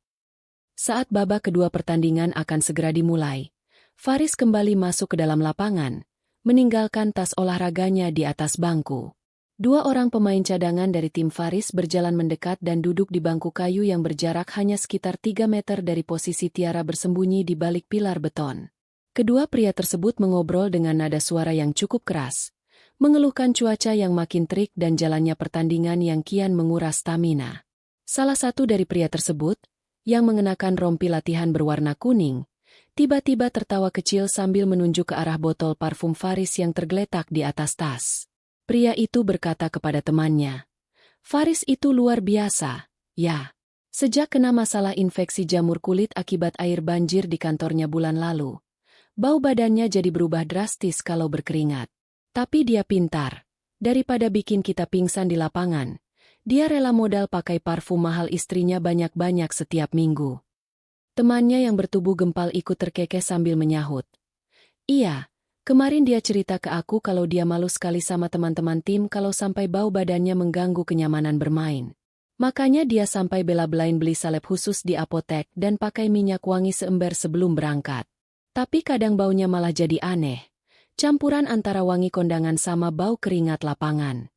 Saat babak kedua pertandingan akan segera dimulai, Faris kembali masuk ke dalam lapangan, meninggalkan tas olahraganya di atas bangku. Dua orang pemain cadangan dari tim Faris berjalan mendekat dan duduk di bangku kayu yang berjarak hanya sekitar 3 meter dari posisi Tiara bersembunyi di balik pilar beton. Kedua pria tersebut mengobrol dengan nada suara yang cukup keras, mengeluhkan cuaca yang makin terik dan jalannya pertandingan yang kian menguras stamina. Salah satu dari pria tersebut, yang mengenakan rompi latihan berwarna kuning, tiba-tiba tertawa kecil sambil menunjuk ke arah botol parfum Faris yang tergeletak di atas tas. Pria itu berkata kepada temannya, "Faris itu luar biasa, ya." Sejak kena masalah infeksi jamur kulit akibat air banjir di kantornya bulan lalu, bau badannya jadi berubah drastis kalau berkeringat. Tapi dia pintar. Daripada bikin kita pingsan di lapangan, dia rela modal pakai parfum mahal istrinya banyak-banyak setiap minggu. Temannya yang bertubuh gempal ikut terkekeh sambil menyahut. Iya, kemarin dia cerita ke aku kalau dia malu sekali sama teman-teman tim kalau sampai bau badannya mengganggu kenyamanan bermain. Makanya dia sampai bela-belain beli salep khusus di apotek dan pakai minyak wangi seember sebelum berangkat. Tapi kadang baunya malah jadi aneh. Campuran antara wangi kondangan sama bau keringat lapangan.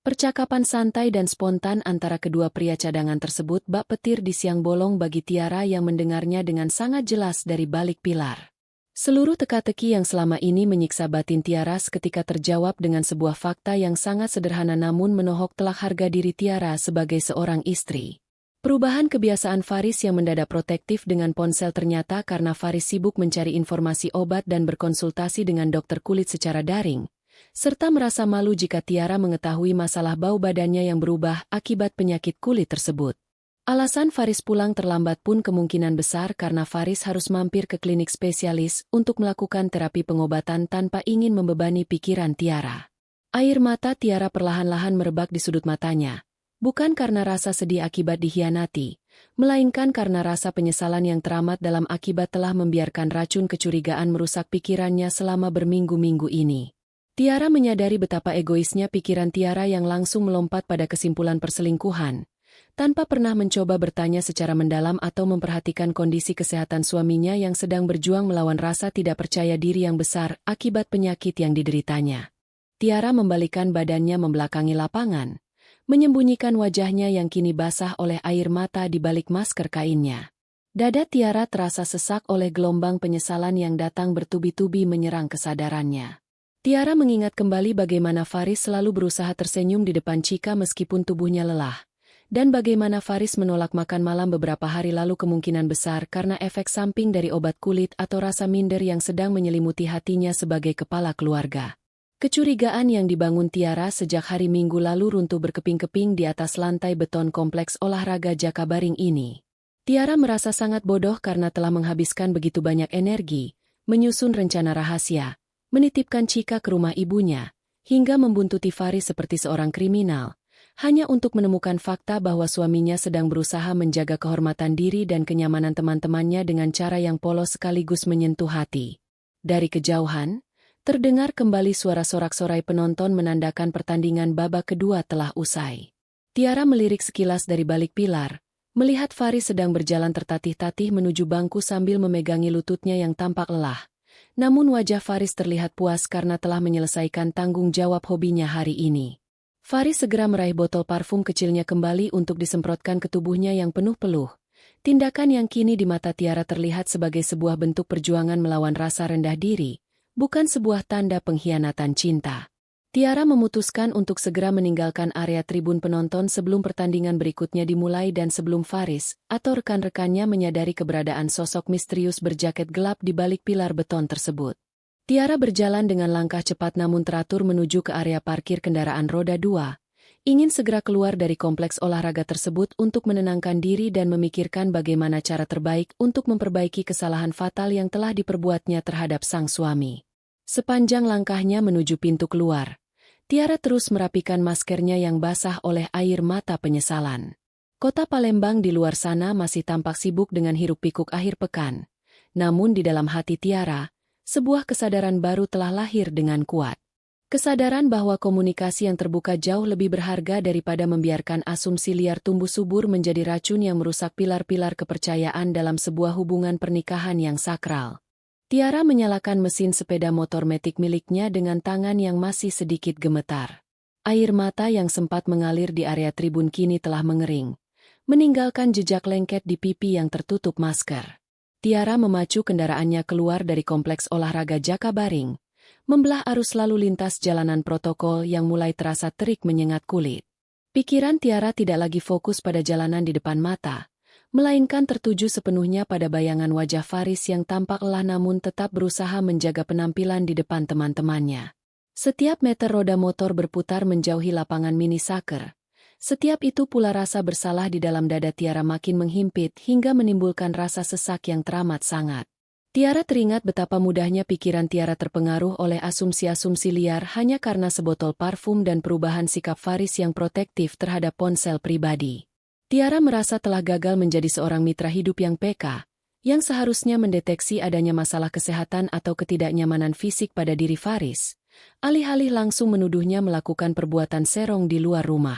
Percakapan santai dan spontan antara kedua pria cadangan tersebut bak petir di siang bolong bagi Tiara yang mendengarnya dengan sangat jelas dari balik pilar. Seluruh teka-teki yang selama ini menyiksa batin Tiara seketika terjawab dengan sebuah fakta yang sangat sederhana namun menohok telak harga diri Tiara sebagai seorang istri. Perubahan kebiasaan Faris yang mendadak protektif dengan ponsel ternyata karena Faris sibuk mencari informasi obat dan berkonsultasi dengan dokter kulit secara daring, serta merasa malu jika Tiara mengetahui masalah bau badannya yang berubah akibat penyakit kulit tersebut. Alasan Faris pulang terlambat pun kemungkinan besar karena Faris harus mampir ke klinik spesialis untuk melakukan terapi pengobatan tanpa ingin membebani pikiran Tiara. Air mata Tiara perlahan-lahan merebak di sudut matanya, bukan karena rasa sedih akibat dikhianati, melainkan karena rasa penyesalan yang teramat dalam akibat telah membiarkan racun kecurigaan merusak pikirannya selama berminggu-minggu ini. Tiara menyadari betapa egoisnya pikiran Tiara yang langsung melompat pada kesimpulan perselingkuhan, tanpa pernah mencoba bertanya secara mendalam atau memperhatikan kondisi kesehatan suaminya yang sedang berjuang melawan rasa tidak percaya diri yang besar akibat penyakit yang dideritanya. Tiara membalikkan badannya membelakangi lapangan, menyembunyikan wajahnya yang kini basah oleh air mata di balik masker kainnya. Dada Tiara terasa sesak oleh gelombang penyesalan yang datang bertubi-tubi menyerang kesadarannya. Tiara mengingat kembali bagaimana Faris selalu berusaha tersenyum di depan Chika meskipun tubuhnya lelah. Dan bagaimana Faris menolak makan malam beberapa hari lalu kemungkinan besar karena efek samping dari obat kulit atau rasa minder yang sedang menyelimuti hatinya sebagai kepala keluarga. Kecurigaan yang dibangun Tiara sejak hari Minggu lalu runtuh berkeping-keping di atas lantai beton kompleks olahraga Jakabaring ini. Tiara merasa sangat bodoh karena telah menghabiskan begitu banyak energi, menyusun rencana rahasia, menitipkan Chika ke rumah ibunya, hingga membuntuti Faris seperti seorang kriminal, hanya untuk menemukan fakta bahwa suaminya sedang berusaha menjaga kehormatan diri dan kenyamanan teman-temannya dengan cara yang polos sekaligus menyentuh hati. Dari kejauhan, terdengar kembali suara sorak-sorai penonton menandakan pertandingan babak kedua telah usai. Tiara melirik sekilas dari balik pilar, melihat Faris sedang berjalan tertatih-tatih menuju bangku sambil memegangi lututnya yang tampak lelah. Namun wajah Faris terlihat puas karena telah menyelesaikan tanggung jawab hobinya hari ini. Faris segera meraih botol parfum kecilnya kembali untuk disemprotkan ke tubuhnya yang penuh peluh. Tindakan yang kini di mata Tiara terlihat sebagai sebuah bentuk perjuangan melawan rasa rendah diri, bukan sebuah tanda pengkhianatan cinta. Tiara memutuskan untuk segera meninggalkan area tribun penonton sebelum pertandingan berikutnya dimulai dan sebelum Faris atau rekan-rekannya menyadari keberadaan sosok misterius berjaket gelap di balik pilar beton tersebut. Tiara berjalan dengan langkah cepat namun teratur menuju ke area parkir kendaraan roda 2, ingin segera keluar dari kompleks olahraga tersebut untuk menenangkan diri dan memikirkan bagaimana cara terbaik untuk memperbaiki kesalahan fatal yang telah diperbuatnya terhadap sang suami. Sepanjang langkahnya menuju pintu keluar, Tiara terus merapikan maskernya yang basah oleh air mata penyesalan. Kota Palembang di luar sana masih tampak sibuk dengan hiruk-pikuk akhir pekan, namun di dalam hati Tiara, sebuah kesadaran baru telah lahir dengan kuat. Kesadaran bahwa komunikasi yang terbuka jauh lebih berharga daripada membiarkan asumsi liar tumbuh subur menjadi racun yang merusak pilar-pilar kepercayaan dalam sebuah hubungan pernikahan yang sakral. Tiara menyalakan mesin sepeda motor metik miliknya dengan tangan yang masih sedikit gemetar. Air mata yang sempat mengalir di area tribun kini telah mengering, meninggalkan jejak lengket di pipi yang tertutup masker. Tiara memacu kendaraannya keluar dari kompleks olahraga Jakabaring, membelah arus lalu lintas jalanan protokol yang mulai terasa terik menyengat kulit. Pikiran Tiara tidak lagi fokus pada jalanan di depan mata, melainkan tertuju sepenuhnya pada bayangan wajah Faris yang tampak lelah namun tetap berusaha menjaga penampilan di depan teman-temannya. Setiap meter roda motor berputar menjauhi lapangan mini soccer, Setiap itu pula rasa bersalah di dalam dada Tiara makin menghimpit hingga menimbulkan rasa sesak yang teramat sangat. Tiara teringat betapa mudahnya pikiran Tiara terpengaruh oleh asumsi-asumsi liar hanya karena sebotol parfum dan perubahan sikap Faris yang protektif terhadap ponsel pribadi. Tiara merasa telah gagal menjadi seorang mitra hidup yang peka, yang seharusnya mendeteksi adanya masalah kesehatan atau ketidaknyamanan fisik pada diri Faris, alih-alih langsung menuduhnya melakukan perbuatan serong di luar rumah.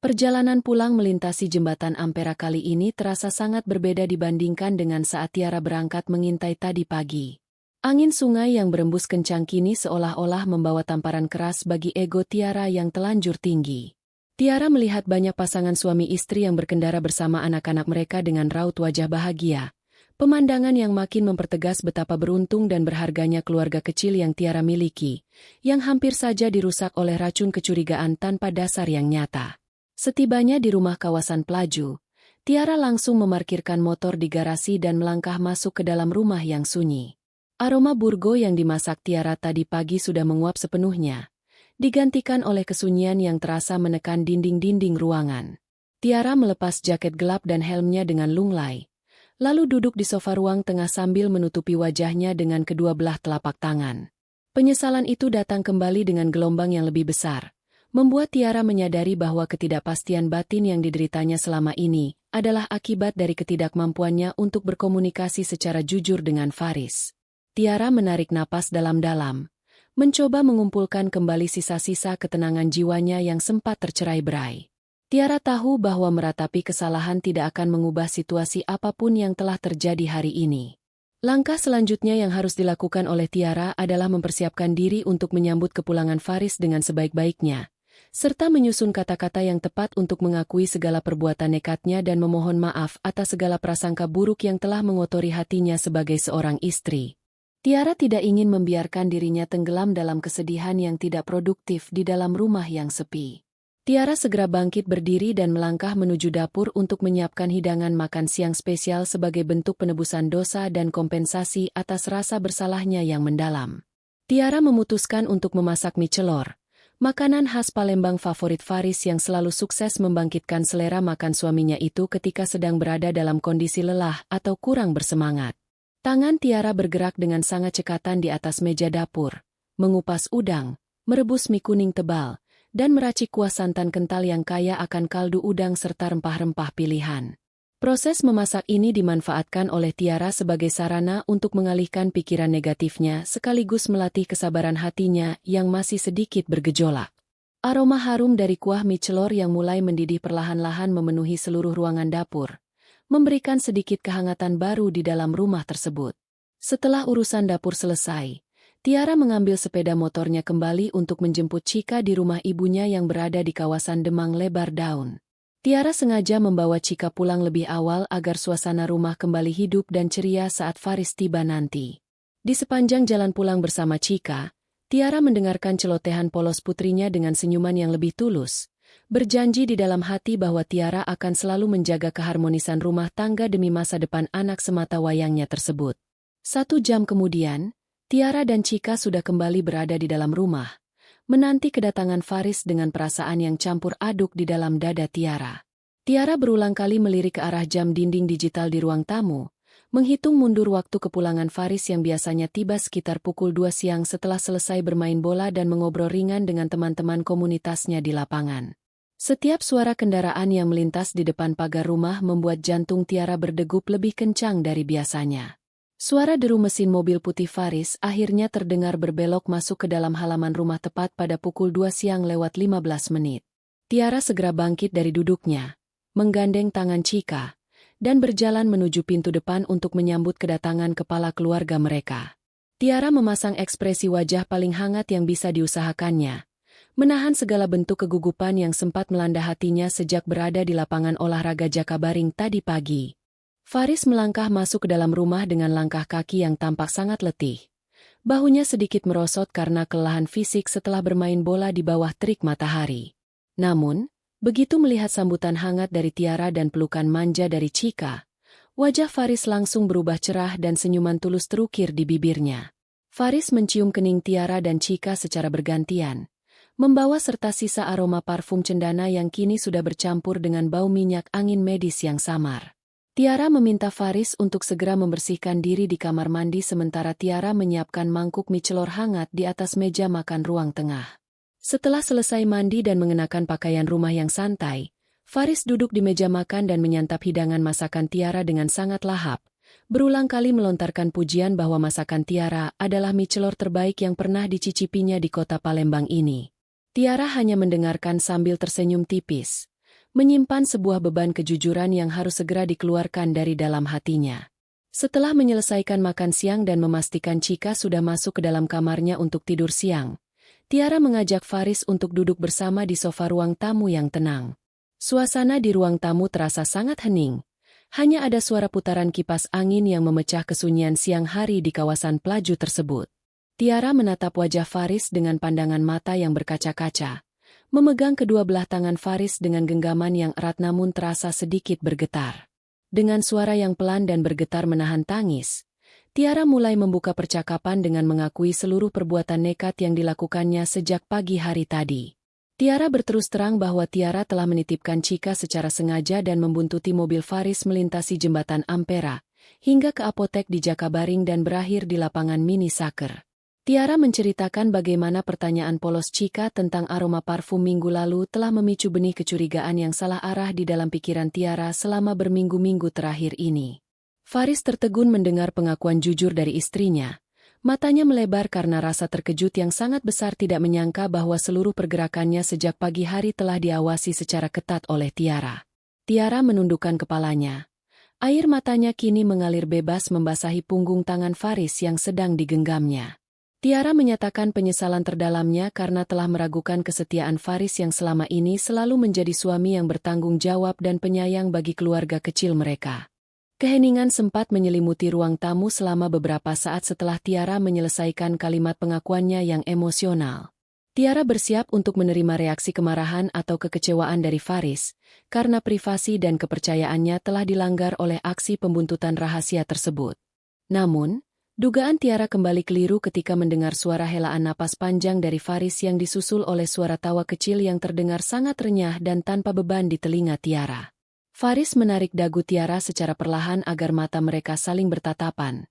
Perjalanan pulang melintasi jembatan Ampera kali ini terasa sangat berbeda dibandingkan dengan saat Tiara berangkat mengintai tadi pagi. Angin sungai yang berembus kencang kini seolah-olah membawa tamparan keras bagi ego Tiara yang telanjur tinggi. Tiara melihat banyak pasangan suami istri yang berkendara bersama anak-anak mereka dengan raut wajah bahagia. Pemandangan yang makin mempertegas betapa beruntung dan berharganya keluarga kecil yang Tiara miliki, yang hampir saja dirusak oleh racun kecurigaan tanpa dasar yang nyata. Setibanya di rumah kawasan Pelaju, Tiara langsung memarkirkan motor di garasi dan melangkah masuk ke dalam rumah yang sunyi. Aroma burgo yang dimasak Tiara tadi pagi sudah menguap sepenuhnya, digantikan oleh kesunyian yang terasa menekan dinding-dinding ruangan. Tiara melepas jaket gelap dan helmnya dengan lunglai, lalu duduk di sofa ruang tengah sambil menutupi wajahnya dengan kedua belah telapak tangan. Penyesalan itu datang kembali dengan gelombang yang lebih besar, membuat Tiara menyadari bahwa ketidakpastian batin yang dideritanya selama ini adalah akibat dari ketidakmampuannya untuk berkomunikasi secara jujur dengan Faris. Tiara menarik napas dalam-dalam, mencoba mengumpulkan kembali sisa-sisa ketenangan jiwanya yang sempat tercerai-berai. Tiara tahu bahwa meratapi kesalahan tidak akan mengubah situasi apapun yang telah terjadi hari ini. Langkah selanjutnya yang harus dilakukan oleh Tiara adalah mempersiapkan diri untuk menyambut kepulangan Faris dengan sebaik-baiknya, serta menyusun kata-kata yang tepat untuk mengakui segala perbuatan nekatnya dan memohon maaf atas segala prasangka buruk yang telah mengotori hatinya sebagai seorang istri. Tiara tidak ingin membiarkan dirinya tenggelam dalam kesedihan yang tidak produktif di dalam rumah yang sepi. Tiara segera bangkit berdiri dan melangkah menuju dapur untuk menyiapkan hidangan makan siang spesial sebagai bentuk penebusan dosa dan kompensasi atas rasa bersalahnya yang mendalam. Tiara memutuskan untuk memasak mie celor, makanan khas Palembang favorit Faris yang selalu sukses membangkitkan selera makan suaminya itu ketika sedang berada dalam kondisi lelah atau kurang bersemangat. Tangan Tiara bergerak dengan sangat cekatan di atas meja dapur, mengupas udang, merebus mie kuning tebal, dan meracik kuah santan kental yang kaya akan kaldu udang serta rempah-rempah pilihan. Proses memasak ini dimanfaatkan oleh Tiara sebagai sarana untuk mengalihkan pikiran negatifnya sekaligus melatih kesabaran hatinya yang masih sedikit bergejolak. Aroma harum dari kuah mie celor yang mulai mendidih perlahan-lahan memenuhi seluruh ruangan dapur, memberikan sedikit kehangatan baru di dalam rumah tersebut. Setelah urusan dapur selesai, Tiara mengambil sepeda motornya kembali untuk menjemput Cika di rumah ibunya yang berada di kawasan Demang Lebar Daun. Tiara sengaja membawa Cika pulang lebih awal agar suasana rumah kembali hidup dan ceria saat Faris tiba nanti. Di sepanjang jalan pulang bersama Cika, Tiara mendengarkan celotehan polos putrinya dengan senyuman yang lebih tulus, berjanji di dalam hati bahwa Tiara akan selalu menjaga keharmonisan rumah tangga demi masa depan anak semata wayangnya tersebut. 1 jam kemudian, Tiara dan Cika sudah kembali berada di dalam rumah, menanti kedatangan Faris dengan perasaan yang campur aduk di dalam dada Tiara. Tiara berulang kali melirik ke arah jam dinding digital di ruang tamu, menghitung mundur waktu kepulangan Faris yang biasanya tiba sekitar pukul 2 siang setelah selesai bermain bola dan mengobrol ringan dengan teman-teman komunitasnya di lapangan. Setiap suara kendaraan yang melintas di depan pagar rumah membuat jantung Tiara berdegup lebih kencang dari biasanya. Suara deru mesin mobil putih Faris akhirnya terdengar berbelok masuk ke dalam halaman rumah tepat pada pukul 2 siang lewat 15 menit. Tiara segera bangkit dari duduknya, menggandeng tangan Cika, dan berjalan menuju pintu depan untuk menyambut kedatangan kepala keluarga mereka. Tiara memasang ekspresi wajah paling hangat yang bisa diusahakannya, menahan segala bentuk kegugupan yang sempat melanda hatinya sejak berada di lapangan olahraga Jakabaring tadi pagi. Faris melangkah masuk ke dalam rumah dengan langkah kaki yang tampak sangat letih. Bahunya sedikit merosot karena kelelahan fisik setelah bermain bola di bawah terik matahari. Namun, begitu melihat sambutan hangat dari Tiara dan pelukan manja dari Cika, wajah Faris langsung berubah cerah dan senyuman tulus terukir di bibirnya. Faris mencium kening Tiara dan Cika secara bergantian, membawa serta sisa aroma parfum cendana yang kini sudah bercampur dengan bau minyak angin medis yang samar. Tiara meminta Faris untuk segera membersihkan diri di kamar mandi sementara Tiara menyiapkan mangkuk mie celor hangat di atas meja makan ruang tengah. Setelah selesai mandi dan mengenakan pakaian rumah yang santai, Faris duduk di meja makan dan menyantap hidangan masakan Tiara dengan sangat lahap. Berulang kali melontarkan pujian bahwa masakan Tiara adalah mie celor terbaik yang pernah dicicipinya di kota Palembang ini. Tiara hanya mendengarkan sambil tersenyum tipis, menyimpan sebuah beban kejujuran yang harus segera dikeluarkan dari dalam hatinya. Setelah menyelesaikan makan siang dan memastikan Chika sudah masuk ke dalam kamarnya untuk tidur siang, Tiara mengajak Faris untuk duduk bersama di sofa ruang tamu yang tenang. Suasana di ruang tamu terasa sangat hening. Hanya ada suara putaran kipas angin yang memecah kesunyian siang hari di kawasan Pelaju tersebut. Tiara menatap wajah Faris dengan pandangan mata yang berkaca-kaca, memegang kedua belah tangan Faris dengan genggaman yang erat namun terasa sedikit bergetar. Dengan suara yang pelan dan bergetar menahan tangis, Tiara mulai membuka percakapan dengan mengakui seluruh perbuatan nekat yang dilakukannya sejak pagi hari tadi. Tiara berterus terang bahwa Tiara telah menitipkan Chika secara sengaja dan membuntuti mobil Faris melintasi jembatan Ampera, hingga ke apotek di Jakabaring dan berakhir di lapangan mini soccer. Tiara menceritakan bagaimana pertanyaan polos Chika tentang aroma parfum minggu lalu telah memicu benih kecurigaan yang salah arah di dalam pikiran Tiara selama berminggu-minggu terakhir ini. Faris tertegun mendengar pengakuan jujur dari istrinya. Matanya melebar karena rasa terkejut yang sangat besar tidak menyangka bahwa seluruh pergerakannya sejak pagi hari telah diawasi secara ketat oleh Tiara. Tiara menundukkan kepalanya. Air matanya kini mengalir bebas membasahi punggung tangan Faris yang sedang digenggamnya. Tiara menyatakan penyesalan terdalamnya karena telah meragukan kesetiaan Faris yang selama ini selalu menjadi suami yang bertanggung jawab dan penyayang bagi keluarga kecil mereka. Keheningan sempat menyelimuti ruang tamu selama beberapa saat setelah Tiara menyelesaikan kalimat pengakuannya yang emosional. Tiara bersiap untuk menerima reaksi kemarahan atau kekecewaan dari Faris, karena privasi dan kepercayaannya telah dilanggar oleh aksi pembuntutan rahasia tersebut. Namun, dugaan Tiara kembali keliru ketika mendengar suara helaan napas panjang dari Faris yang disusul oleh suara tawa kecil yang terdengar sangat renyah dan tanpa beban di telinga Tiara. Faris menarik dagu Tiara secara perlahan agar mata mereka saling bertatapan,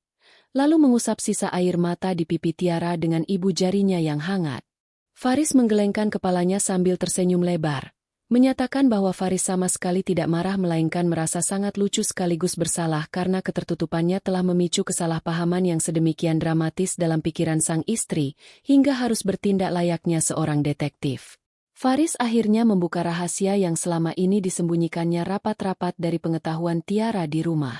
lalu mengusap sisa air mata di pipi Tiara dengan ibu jarinya yang hangat. Faris menggelengkan kepalanya sambil tersenyum lebar, menyatakan bahwa Faris sama sekali tidak marah melainkan merasa sangat lucu sekaligus bersalah karena ketertutupannya telah memicu kesalahpahaman yang sedemikian dramatis dalam pikiran sang istri, hingga harus bertindak layaknya seorang detektif. Faris akhirnya membuka rahasia yang selama ini disembunyikannya rapat-rapat dari pengetahuan Tiara di rumah.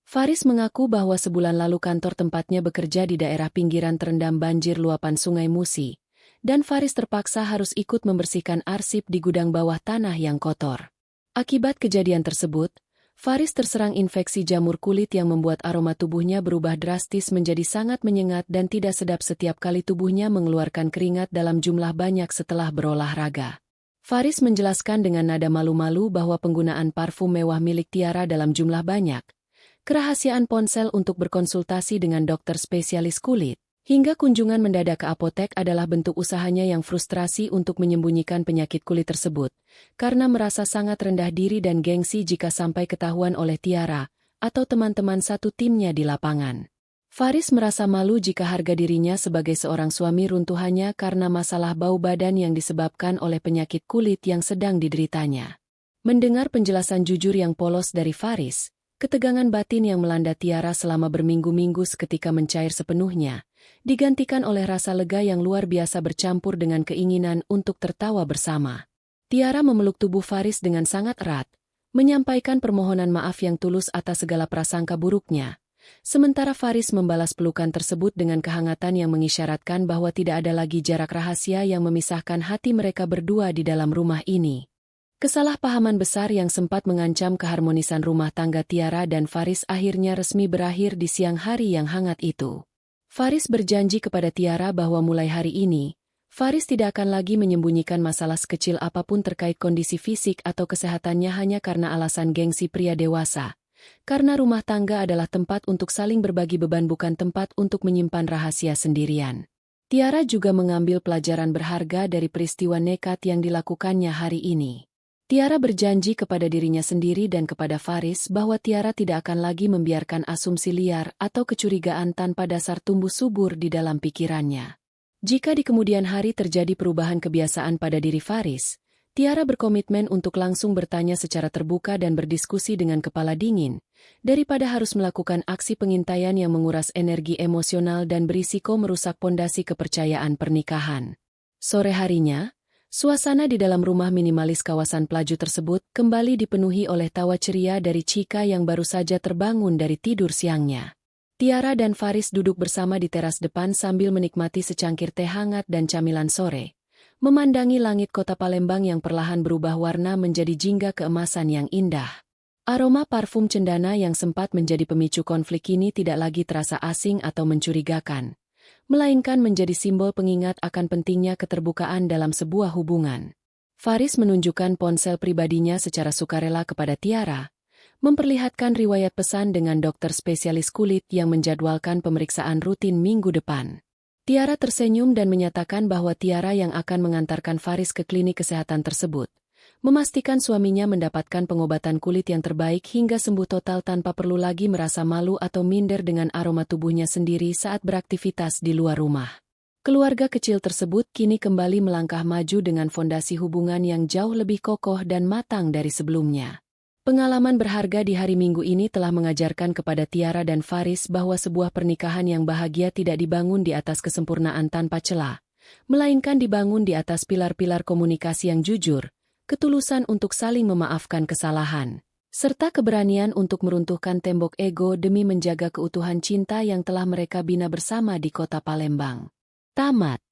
Faris mengaku bahwa sebulan lalu kantor tempatnya bekerja di daerah pinggiran terendam banjir luapan Sungai Musi, dan Faris terpaksa harus ikut membersihkan arsip di gudang bawah tanah yang kotor. Akibat kejadian tersebut, Faris terserang infeksi jamur kulit yang membuat aroma tubuhnya berubah drastis menjadi sangat menyengat dan tidak sedap setiap kali tubuhnya mengeluarkan keringat dalam jumlah banyak setelah berolahraga. Faris menjelaskan dengan nada malu-malu bahwa penggunaan parfum mewah milik Tiara dalam jumlah banyak, kerahasiaan ponsel untuk berkonsultasi dengan dokter spesialis kulit, hingga kunjungan mendadak ke apotek adalah bentuk usahanya yang frustrasi untuk menyembunyikan penyakit kulit tersebut, karena merasa sangat rendah diri dan gengsi jika sampai ketahuan oleh Tiara atau teman-teman satu timnya di lapangan. Faris merasa malu jika harga dirinya sebagai seorang suami runtuh hanya karena masalah bau badan yang disebabkan oleh penyakit kulit yang sedang dideritanya. Mendengar penjelasan jujur yang polos dari Faris, ketegangan batin yang melanda Tiara selama berminggu-minggu seketika mencair sepenuhnya, digantikan oleh rasa lega yang luar biasa bercampur dengan keinginan untuk tertawa bersama. Tiara memeluk tubuh Faris dengan sangat erat, menyampaikan permohonan maaf yang tulus atas segala prasangka buruknya. Sementara Faris membalas pelukan tersebut dengan kehangatan yang mengisyaratkan bahwa tidak ada lagi jarak rahasia yang memisahkan hati mereka berdua di dalam rumah ini. Kesalahpahaman besar yang sempat mengancam keharmonisan rumah tangga Tiara dan Faris akhirnya resmi berakhir di siang hari yang hangat itu. Faris berjanji kepada Tiara bahwa mulai hari ini, Faris tidak akan lagi menyembunyikan masalah sekecil apapun terkait kondisi fisik atau kesehatannya hanya karena alasan gengsi pria dewasa. Karena rumah tangga adalah tempat untuk saling berbagi beban bukan tempat untuk menyimpan rahasia sendirian. Tiara juga mengambil pelajaran berharga dari peristiwa nekat yang dilakukannya hari ini. Tiara berjanji kepada dirinya sendiri dan kepada Faris bahwa Tiara tidak akan lagi membiarkan asumsi liar atau kecurigaan tanpa dasar tumbuh subur di dalam pikirannya. Jika di kemudian hari terjadi perubahan kebiasaan pada diri Faris, Tiara berkomitmen untuk langsung bertanya secara terbuka dan berdiskusi dengan kepala dingin, daripada harus melakukan aksi pengintaian yang menguras energi emosional dan berisiko merusak pondasi kepercayaan pernikahan. Sore harinya, suasana di dalam rumah minimalis kawasan Pelaju tersebut kembali dipenuhi oleh tawa ceria dari Chika yang baru saja terbangun dari tidur siangnya. Tiara dan Faris duduk bersama di teras depan sambil menikmati secangkir teh hangat dan camilan sore, memandangi langit kota Palembang yang perlahan berubah warna menjadi jingga keemasan yang indah. Aroma parfum cendana yang sempat menjadi pemicu konflik ini tidak lagi terasa asing atau mencurigakan, melainkan menjadi simbol pengingat akan pentingnya keterbukaan dalam sebuah hubungan. Faris menunjukkan ponsel pribadinya secara sukarela kepada Tiara, memperlihatkan riwayat pesan dengan dokter spesialis kulit yang menjadwalkan pemeriksaan rutin minggu depan. Tiara tersenyum dan menyatakan bahwa Tiara yang akan mengantarkan Faris ke klinik kesehatan tersebut, memastikan suaminya mendapatkan pengobatan kulit yang terbaik hingga sembuh total tanpa perlu lagi merasa malu atau minder dengan aroma tubuhnya sendiri saat beraktivitas di luar rumah. Keluarga kecil tersebut kini kembali melangkah maju dengan fondasi hubungan yang jauh lebih kokoh dan matang dari sebelumnya. Pengalaman berharga di hari Minggu ini telah mengajarkan kepada Tiara dan Faris bahwa sebuah pernikahan yang bahagia tidak dibangun di atas kesempurnaan tanpa celah, melainkan dibangun di atas pilar-pilar komunikasi yang jujur, ketulusan untuk saling memaafkan kesalahan, serta keberanian untuk meruntuhkan tembok ego demi menjaga keutuhan cinta yang telah mereka bina bersama di kota Palembang. Tamat.